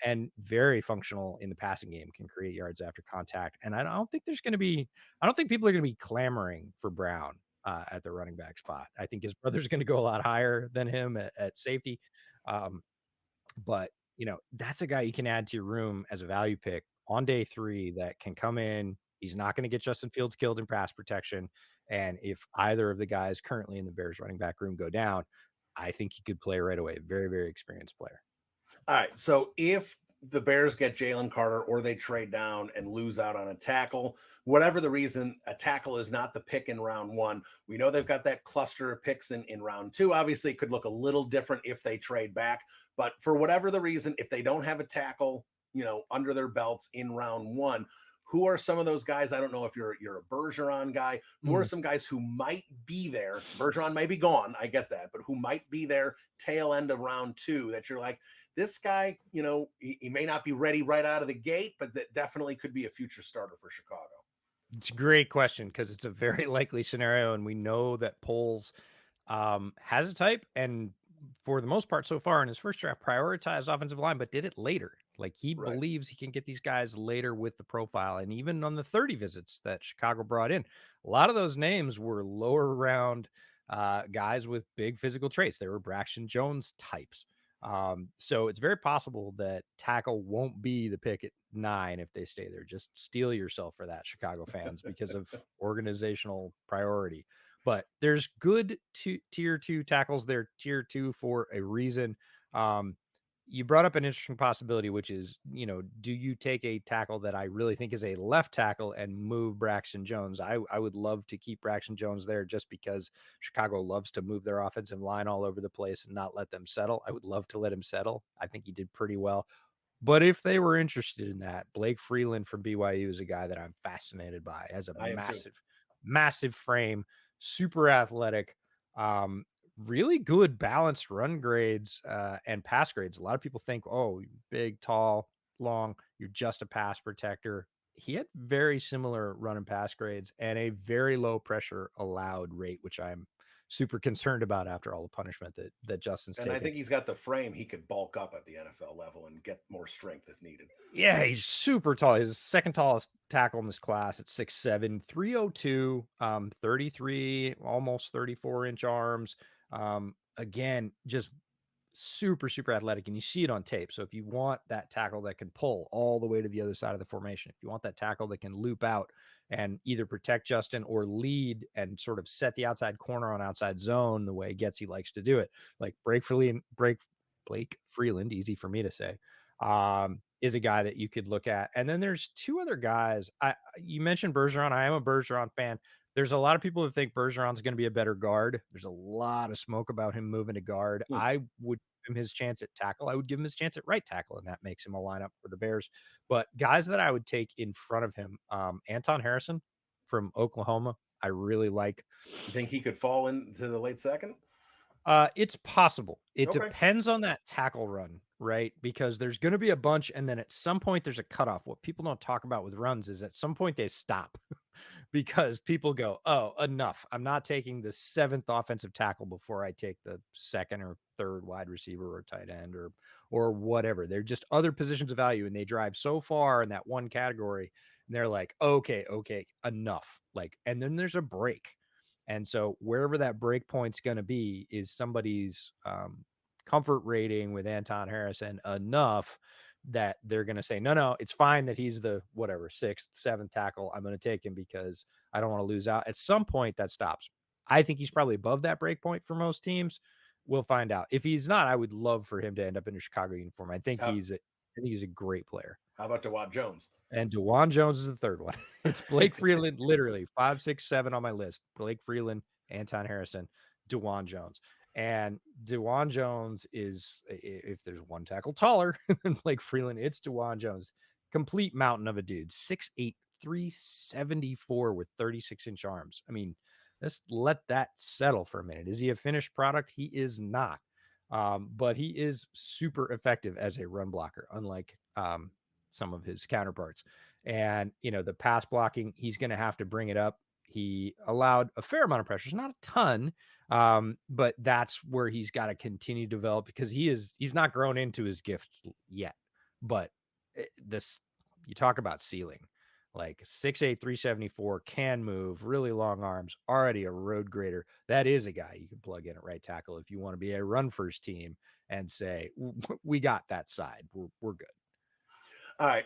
and very functional in the passing game, can create yards after contact. And I don't think people are going to be clamoring for Brown at the running back spot. I think his brother's going to go a lot higher than him at safety. But that's a guy you can add to your room as a value pick on day 3 that can come in. He's not going to get Justin Fields killed in pass protection. And if either of the guys currently in the Bears running back room go down, I think he could play right away. Very, very experienced player. All right. So if the Bears get Jalen Carter or they trade down and lose out on a tackle, whatever the reason, a tackle is not the pick in round one. We know they've got that cluster of picks in round two. Obviously, it could look a little different if they trade back, but for whatever the reason, if they don't have a tackle, under their belts in round one, who are some of those guys? I don't know if you're a Bergeron guy. Who are Mm. some guys who might be there? Bergeron may be gone. I get that, but who might be there tail end of round two that you're like, this guy, he may not be ready right out of the gate, but that definitely could be a future starter for Chicago. It's a great question because it's a very likely scenario, and we know that Poles has a type, and for the most part so far in his first draft, prioritized offensive line, but did it later. Like he Right. believes he can get these guys later with the profile. And even on the 30 visits that Chicago brought in, a lot of those names were lower round guys with big physical traits. They were Braxton Jones types. So it's very possible that tackle won't be the pick at 9 if they stay there. Just steel yourself for that, Chicago fans, because of organizational priority. But there's good tier 2 tackles. They're tier 2 for a reason. You brought up an interesting possibility, which is, do you take a tackle that I really think is a left tackle and move Braxton Jones? I would love to keep Braxton Jones there just because Chicago loves to move their offensive line all over the place and not let them settle. I would love to let him settle. I think he did pretty well. But if they were interested in that, Blake Freeland from BYU is a guy that I'm fascinated by. Has a I am too. massive frame, super athletic, um, really good balanced run grades and pass grades. A lot of people think, oh, big, tall, long, you're just a pass protector. He had very similar run and pass grades and a very low pressure allowed rate, which I'm super concerned about after all the punishment that Justin's And I taken. think he's got the frame. He could bulk up at the NFL level and get more strength if needed. Yeah, he's super tall. He's the second tallest tackle in this class at 6'7", 302, 33, almost 34-inch arms. Again, just super, super athletic, and you see it on tape. So if you want that tackle that can pull all the way to the other side of the formation, if you want that tackle that can loop out and either protect Justin or lead and sort of set the outside corner on outside zone the way Getsy likes to do it, like Blake Freeland, easy for me to say, is a guy that you could look at. And then there's two other guys. You mentioned Bergeron. I am a Bergeron fan. There's a lot of people that think Bergeron's going to be a better guard. There's a lot of smoke about him moving to guard. Hmm. I would give him his chance at tackle. I would give him his chance at right tackle, and that makes him a lineup for the Bears. But guys that I would take in front of him, Anton Harrison from Oklahoma, I really like. You think he could fall into the late second? It's possible. It Okay. depends on that tackle run, right? Because there's going to be a bunch, and then at some point there's a cutoff. What people don't talk about with runs is at some point they stop because people go, "Oh, enough! I'm not taking the 7th offensive tackle before I take the 2nd or 3rd wide receiver or tight end or whatever." They're just other positions of value, and they drive so far in that one category, and they're like, "Okay, enough!" Like, and then there's a break. And so wherever that break point's going to be is somebody's comfort rating with Anton Harrison enough that they're going to say, no, it's fine that he's the whatever 6th, 7th tackle. I'm going to take him because I don't want to lose out. At some point that stops. I think he's probably above that break point for most teams. We'll find out. If he's not, I would love for him to end up in a Chicago uniform. I think How, he's a great player. how about DeWatt Jones? And DeJuan Jones is the third one. It's Blake Freeland, literally 5, 6, 7 on my list. Blake Freeland, Anton Harrison, DeJuan Jones. And DeJuan Jones is, if there's one tackle taller than Blake Freeland, it's DeJuan Jones. Complete mountain of a dude. 6'8", 374 with 36-inch arms. I mean, let's let that settle for a minute. Is he a finished product? He is not. But he is super effective as a run blocker, unlike some of his counterparts. And, the pass blocking, he's going to have to bring it up. He allowed a fair amount of pressure, not a ton, but that's where he's got to continue to develop because he's not grown into his gifts yet. But you talk about ceiling, like 6'8", 374, can move, really long arms, already a road grader. That is a guy you can plug in at right tackle if you want to be a run first team and say, we got that side. We're good. All right.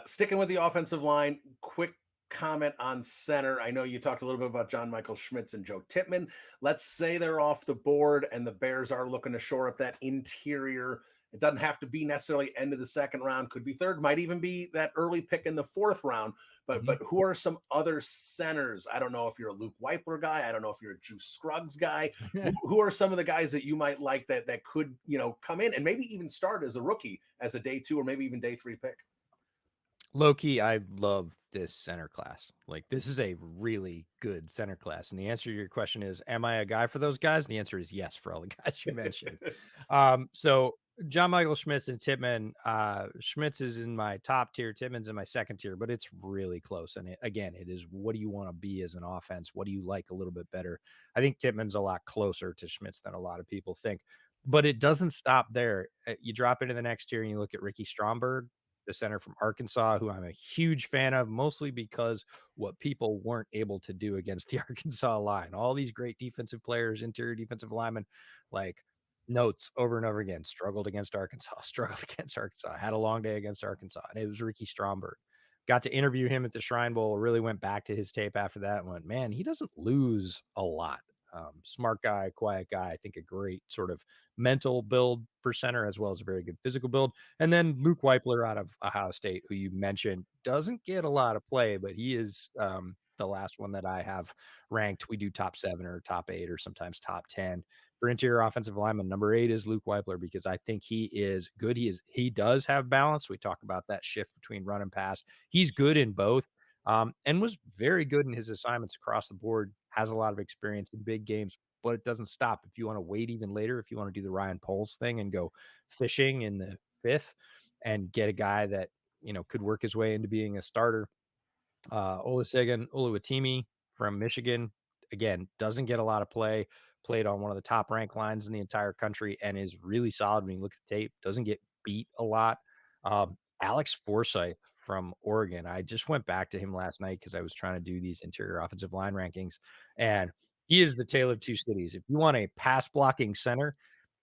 Sticking with the offensive line, quick comment on center. I know you talked a little bit about John Michael Schmitz and Joe Tippmann. Let's say they're off the board and the Bears are looking to shore up that interior It doesn't have to be necessarily end of the second round, could be third, might even be that early pick in the fourth round. But who are some other centers? I don't know if you're a Luke Weipler guy. I don't know if you're a Juice Scruggs guy. Who are some of the guys that you might like that could, come in and maybe even start as a rookie, as a day 2 or maybe even day 3 pick? Low key, I love this center class. Like, this is a really good center class. And the answer to your question is, am I a guy for those guys? The answer is yes for all the guys you mentioned. So John Michael Schmitz and Tittman, Schmitz is in my top tier, Tittman's in my second tier, but it's really close. And again, it is, what do you want to be as an offense? What do you like a little bit better? I think Tittman's a lot closer to Schmitz than a lot of people think. But it doesn't stop there. You drop into the next tier and you look at Ricky Stromberg, the center from Arkansas, who I'm a huge fan of, mostly because what people weren't able to do against the Arkansas line. All these great defensive players, interior defensive linemen, like, notes over and over again, struggled against Arkansas, struggled against Arkansas, had a long day against Arkansas. And it was Ricky Stromberg. Got to interview him at the Shrine Bowl, really went back to his tape after that and went, man, he doesn't lose a lot. Smart guy, quiet guy. I think a great sort of mental build for center, as well as a very good physical build. And then Luke Weipler out of Ohio State, who you mentioned, doesn't get a lot of play, but he is the last one that I have ranked. We do top 7 or top 8 or sometimes top 10 for interior offensive lineman. Number 8 is Luke Weipler because I think he is good. He does have balance. We talk about that shift between run and pass. He's good in both. And was very good in his assignments across the board, has a lot of experience in big games, but it doesn't stop. If you want to wait even later, if you want to do the Ryan Poles thing and go fishing in the 5th and get a guy that, could work his way into being a starter, Olusegun Oluwatimi from Michigan, again, doesn't get a lot of play, played on one of the top ranked lines in the entire country and is really solid when you look at the tape, doesn't get beat a lot. Alex Forsyth from Oregon. I just went back to him last night because I was trying to do these interior offensive line rankings, and he is the tale of two cities. If you want a pass blocking center,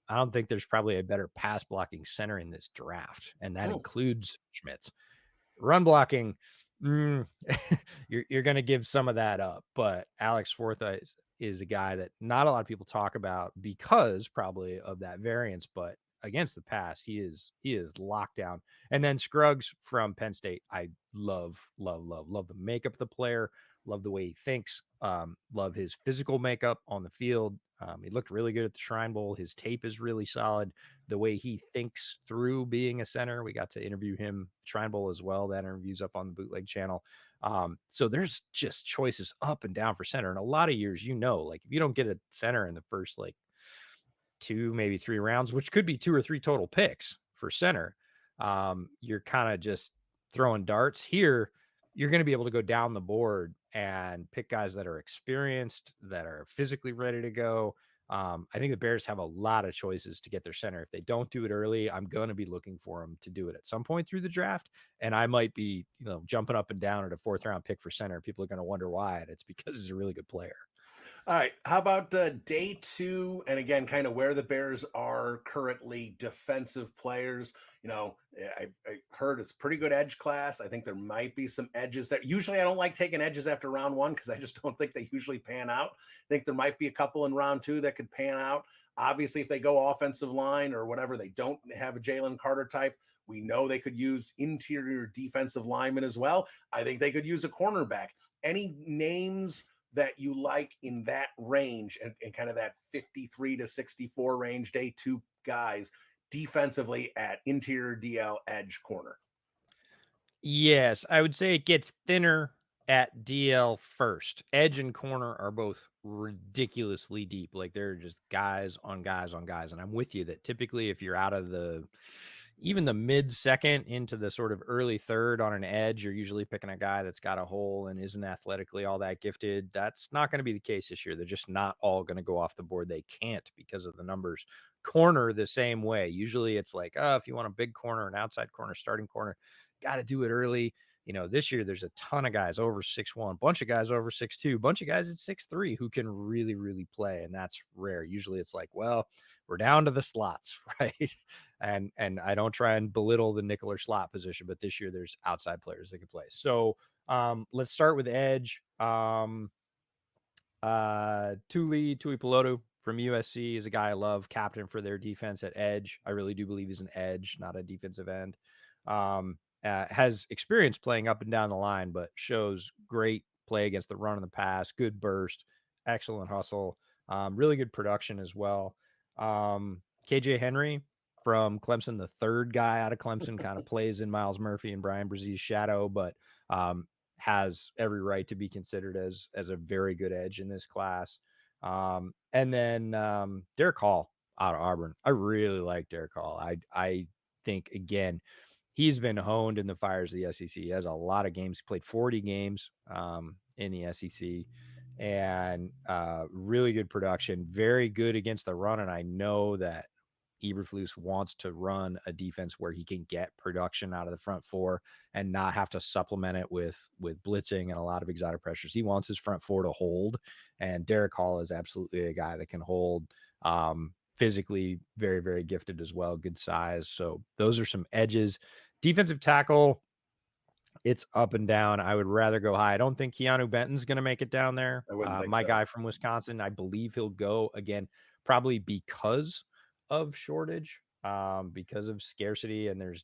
I don't think there's probably a better pass blocking center in this draft, and that Oh, includes Schmitz. Run blocking, mm, you're gonna give some of that up, but Alex Forsyth is a guy that not a lot of people talk about because probably of that variance, but against the pass, he is locked down. And then Scruggs from Penn State, I love, love, love, love the makeup of the player, love the way he thinks, love his physical makeup on the field. He looked really good at the Shrine Bowl. His tape is really solid. The way he thinks through being a center, we got to interview him Shrine Bowl as well. That interview's up on the Bootleg channel. So there's just choices up and down for center. And a lot of years, like if you don't get a center in the first like 2, maybe 3 rounds, which could be 2 or 3 total picks for center, you're kind of just throwing darts. Here, you're going to be able to go down the board and pick guys that are experienced, that are physically ready to go. I think the Bears have a lot of choices to get their center. If they don't do it early, I'm going to be looking for them to do it at some point through the draft. And I might be, jumping up and down at a 4th round pick for center. People are going to wonder why. And it's because he's a really good player. all right. How about day 2? And again, kind of where the Bears are currently, defensive players. I heard it's pretty good edge class. I think there might be some edges that usually I don't like taking edges after round 1 because I just don't think they usually pan out. I think there might be a couple in round 2 that could pan out. Obviously, if they go offensive line or whatever, they don't have a Jalen Carter type. We know they could use interior defensive linemen as well. I think they could use a cornerback. Any names that you like in that range and kind of that 53 to 64 range, day 2 guys defensively at interior DL edge corner? Yes, I would say it gets thinner at DL first. Edge and corner are both ridiculously deep. Like they're just guys on guys on guys. And I'm with you that typically if you're out of even the mid second into the sort of early third on an edge, you're usually picking a guy that's got a hole and isn't athletically all that gifted. That's not going to be the case this year. They're just not all going to go off the board. They can't because of the numbers. Corner the same way. Usually it's like, oh, if you want a big corner, an outside corner, starting corner, got to do it early. This year there's a ton of guys over 6'1", bunch of guys over 6'2", bunch of guys at 6'3" who can really, really play. And that's rare. Usually it's like, well, we're down to the slots, right? And I don't try and belittle the nickel or slot position, but this year there's outside players that can play. So let's start with edge. Tuli Pelotu from USC is a guy I love, captain for their defense at edge. I really do believe he's an edge, not a defensive end. Has experience playing up and down the line, but shows great play against the run and the pass, good burst, excellent hustle, really good production as well. KJ Henry from Clemson, the third guy out of Clemson, kind of plays in Miles Murphy and Brian Brzez's shadow, but has every right to be considered as a very good edge in this class. And then Derek Hall out of Auburn. I really like Derek Hall. I think, again, he's been honed in the fires of the SEC. He has a lot of games. He played 40 games in the SEC, and really good production. Very good against the run, and I know that Eberflus wants to run a defense where he can get production out of the front four and not have to supplement it with blitzing and a lot of exotic pressures. He wants his front four to hold, and Derek Hall is absolutely a guy that can hold. Physically very, very gifted as well, good size. So those are some edges. Defensive tackle, it's up and down. I would rather go high. I don't think Keanu Benton's going to make it down there. I wouldn't think my so. guy from Wisconsin, I believe he'll go again, probably because of shortage, because of scarcity. And there's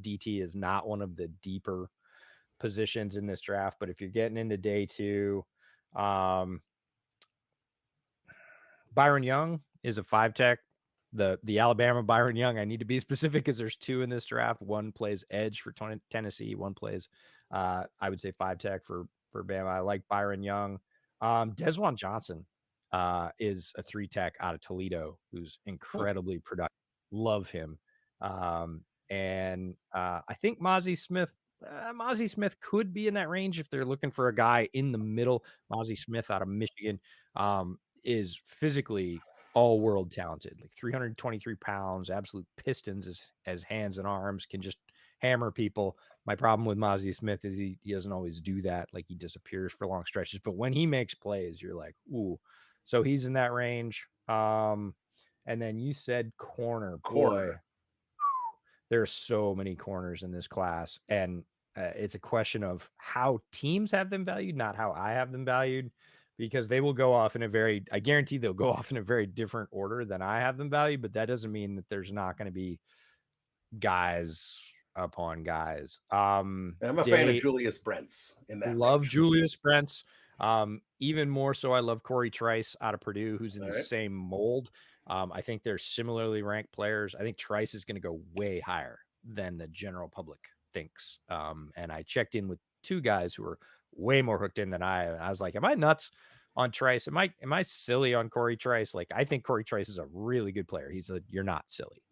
DT is not one of the deeper positions in this draft. But if you're getting into day two, Byron Young is a 5-tech. The Alabama Byron Young, I need to be specific because there's two in this draft. One plays edge for Tennessee. One plays, I would say 5-tech for Bama. I like Byron Young. Desjuan Johnson is a 3-tech out of Toledo who's incredibly productive. Love him. And I think Mozzie Smith could be in that range if they're looking for a guy in the middle. Mozzie Smith out of Michigan is physically all world talented, like 323 pounds, absolute pistons as hands and arms, can just hammer people. My problem with Mozzie Smith is he doesn't always do that. Like, he disappears for long stretches, but when he makes plays, you're like, ooh. So he's in that range. And then you said corner. Boy, there are so many corners in this class, and it's a question of how teams have them valued, not how I have them valued, because they will go off in I guarantee they'll go off in a very different order than I have them valued, but that doesn't mean that there's not going to be guys upon guys. I'm a fan of Julius Brents in that Love range. Julius Brents. Even more so, I love Corey Trice out of Purdue, who's in the same mold. I think they're similarly ranked players. I think Trice is going to go way higher than the general public thinks. And I checked in with two guys who were way more hooked in than I was like, am I nuts on Trice? Am I silly on Corey Trice? Like, I think Corey Trice is a really good player. He said, you're not silly.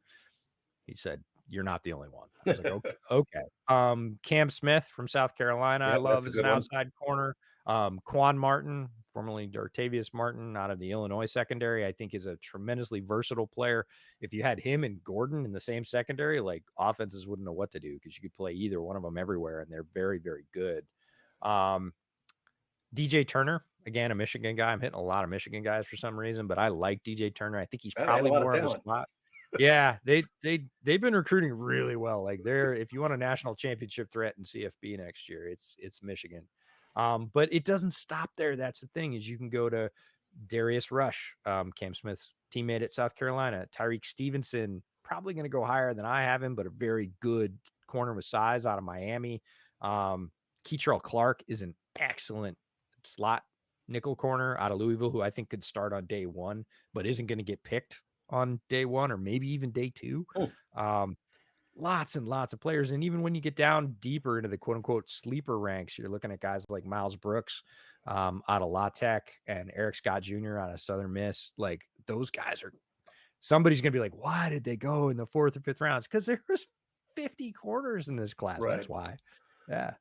He said, you're not the only one. I was like, okay. Cam Smith from South Carolina, I love as an outside corner. Quan Martin, formerly Dartavius Martin, out of the Illinois secondary, I think is a tremendously versatile player. If you had him and Gordon in the same secondary, like, offenses wouldn't know what to do because you could play either one of them everywhere, and they're very, very good. DJ Turner, again, a Michigan guy. I'm hitting a lot of Michigan guys for some reason, but I like DJ Turner. I think he's probably more of a spot. Yeah, they've been recruiting really well. Like, if you want a national championship threat in CFB next year, it's Michigan. But it doesn't stop there. That's the thing, is you can go to Darius Rush, Cam Smith's teammate at South Carolina. Tyreek Stevenson, probably going to go higher than I have him, but a very good corner with size out of Miami. Keitrell Clark is an excellent slot nickel corner out of Louisville, who I think could start on day one, but isn't going to get picked on day one or maybe even day two. Lots and lots of players. And even when you get down deeper into the quote unquote sleeper ranks, you're looking at guys like Miles Brooks out of La Tech and Eric Scott Jr. out of Southern Miss. Like, those guys somebody's going to be like, why did they go in the 4th or 5th rounds? Because there's 50 corners in this class. Right. That's why. Yeah.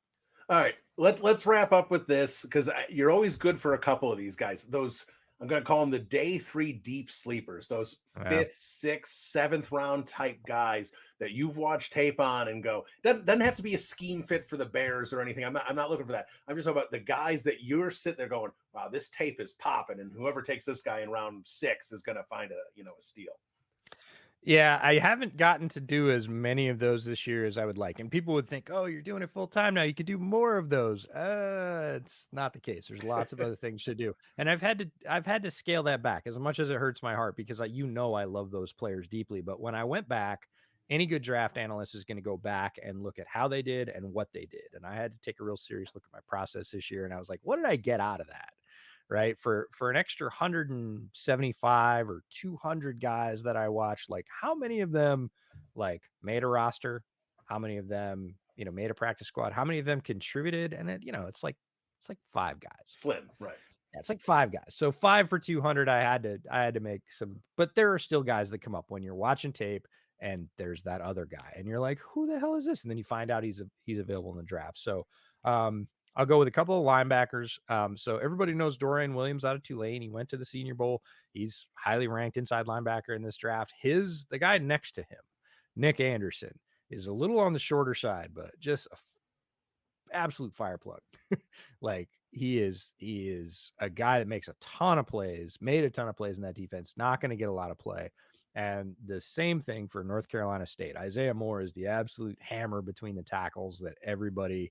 All right. Let's wrap up with this, because you're always good for a couple of these guys. Those, I'm going to call them the day 3 deep sleepers, those 5th, 6th, 7th round type guys that you've watched tape on and go, doesn't have to be a scheme fit for the Bears or anything. I'm not looking for that. I'm just talking about the guys that you're sitting there going, wow, this tape is popping, and whoever takes this guy in round 6 is going to find a steal. Yeah, I haven't gotten to do as many of those this year as I would like. And people would think, "Oh, you're doing it full time now. You could do more of those." It's not the case. There's lots of other things to do. And I've had to scale that back as much as it hurts my heart because I love those players deeply, but when I went back, any good draft analyst is going to go back and look at how they did and what they did. And I had to take a real serious look at my process this year and I was like, "What did I get out of that?" Right? For an extra 175 or 200 guys that I watched, like how many of them like made a roster? How many of them, made a practice squad? How many of them contributed? And it's like five guys. Slim, right? Yeah, it's like five guys. So five for 200. I had to make some, but there are still guys that come up when you're watching tape and there's that other guy and you're like, who the hell is this? And then you find out he's available in the draft. So I'll go with a couple of linebackers. So everybody knows Dorian Williams out of Tulane. He went to the Senior Bowl. He's highly ranked inside linebacker in this draft. The guy next to him, Nick Anderson, is a little on the shorter side, but just absolute fire plug. Like he is a guy that makes a ton of plays, made a ton of plays in that defense, not going to get a lot of play. And the same thing for North Carolina State. Isaiah Moore is the absolute hammer between the tackles that everybody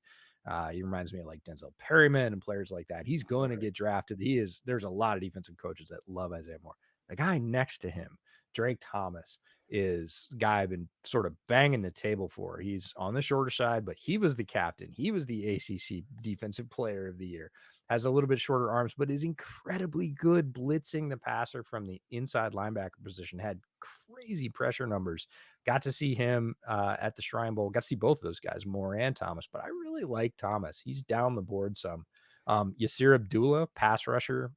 he reminds me of like Denzel Perryman and players like that. He's going to get drafted. There's a lot of defensive coaches that love Isaiah Moore. The guy next to him, Drake Thomas, is a guy I've been sort of banging the table for. He's on the shorter side, but he was the captain. He was the ACC Defensive Player of the Year. Has a little bit shorter arms, but is incredibly good blitzing the passer from the inside linebacker position. Had crazy pressure numbers. Got to see him at the Shrine Bowl. Got to see both of those guys, Moore and Thomas, but I really like Thomas. He's down the board some. Yasir Abdullah, pass rusher,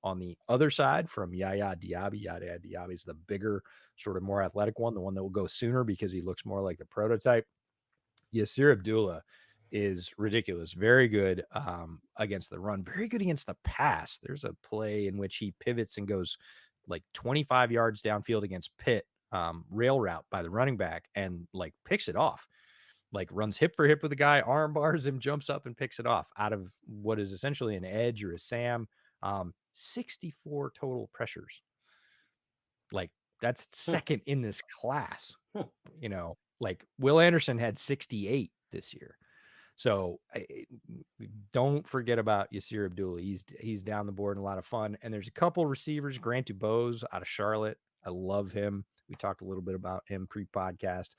on the other side from Yaya Diaby. Yaya Diaby is the bigger, sort of more athletic one, the one that will go sooner because he looks more like the prototype. Yasir Abdullah is ridiculous. Very good against the run. Very good against the pass. There's a play in which he pivots and goes like 25 yards downfield against Pitt, rail route by the running back, and like picks it off. Like runs hip for hip with the guy, arm bars him, jumps up and picks it off out of what is essentially an edge or a Sam. 64 total pressures. Like that's second in this class. Like Will Anderson had 68 this year. So don't forget about Yasir Abdullah. He's down the board and a lot of fun. And there's a couple receivers, Grant DuBose out of Charlotte. I love him. We talked a little bit about him pre-podcast.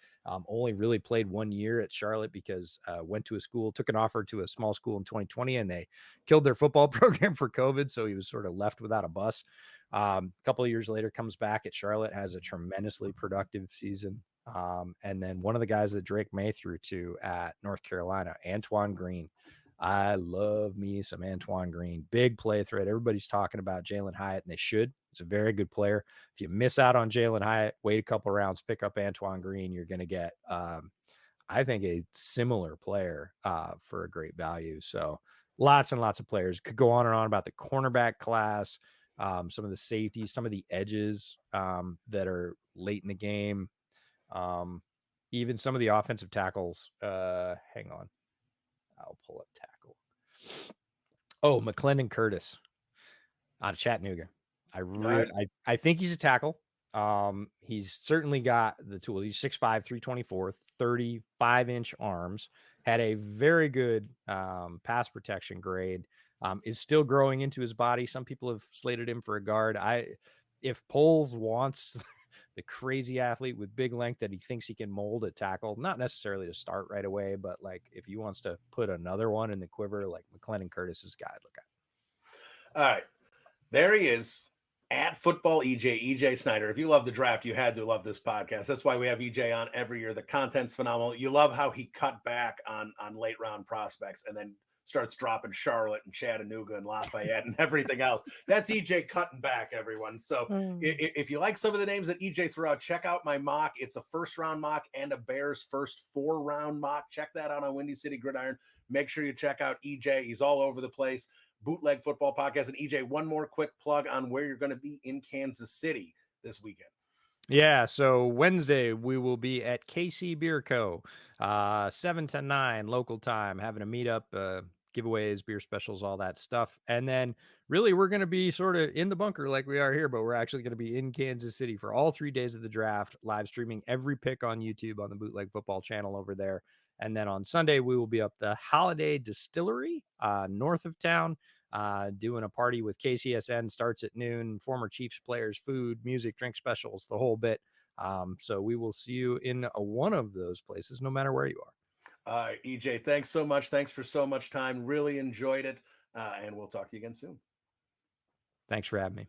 Only really played 1 year at Charlotte because went to a school, took an offer to a small school in 2020, and they killed their football program for COVID. So he was sort of left without a bus. A couple of years later, comes back at Charlotte, has a tremendously productive season. And then one of the guys that Drake May threw to at North Carolina, Antoine Green. I love me some Antoine Green. Big play threat. Everybody's talking about Jalen Hyatt, and they should. He's a very good player. If you miss out on Jalen Hyatt, wait a couple rounds, pick up Antoine Green. You're going to get, I think, a similar player for a great value. So lots and lots of players. Could go on and on about the cornerback class, some of the safeties, some of the edges that are late in the game. Even some of the offensive tackles. Hang on. I'll pull up tackle. Oh, McClendon Curtis out of Chattanooga. I think he's a tackle. He's certainly got the tool. He's 6'5", 324, 35-inch arms. Had a very good pass protection grade. Is still growing into his body. Some people have slated him for a guard. If Poles wants the crazy athlete with big length that he thinks he can mold at tackle, not necessarily to start right away, but like if he wants to put another one in the quiver, like McClendon Curtis's guy, look at. All right, there he is at Football EJ Snyder. If you love the draft, you had to love this podcast. That's why we have EJ on every year. The content's phenomenal. You love how he cut back on late round prospects and then starts dropping Charlotte and Chattanooga and Lafayette and everything else. That's EJ cutting back, everyone. So if you like some of the names that EJ threw out, check out my mock. It's a first round mock and a Bears first 4-round mock. Check that out on Windy City Gridiron. Make sure you check out EJ. He's all over the place. Bootleg Football Podcast. And EJ, one more quick plug on where you're going to be in Kansas City this weekend. Yeah, so Wednesday we will be at KC Beer Co. 7 to 9 local time, having a meetup. giveaways, beer specials, all that stuff. And then really we're going to be sort of in the bunker like we are here, but we're actually going to be in Kansas City for all 3 days of the draft, live streaming every pick on YouTube on the Bootleg Football channel over there. And then on Sunday, we will be up the Holiday Distillery north of town, doing a party with KCSN. Starts at noon. Former Chiefs players, food, music, drink specials, the whole bit. So we will see you in one of those places, no matter where you are. All right, EJ, thanks so much. Thanks for so much time. Really enjoyed it. And we'll talk to you again soon. Thanks for having me.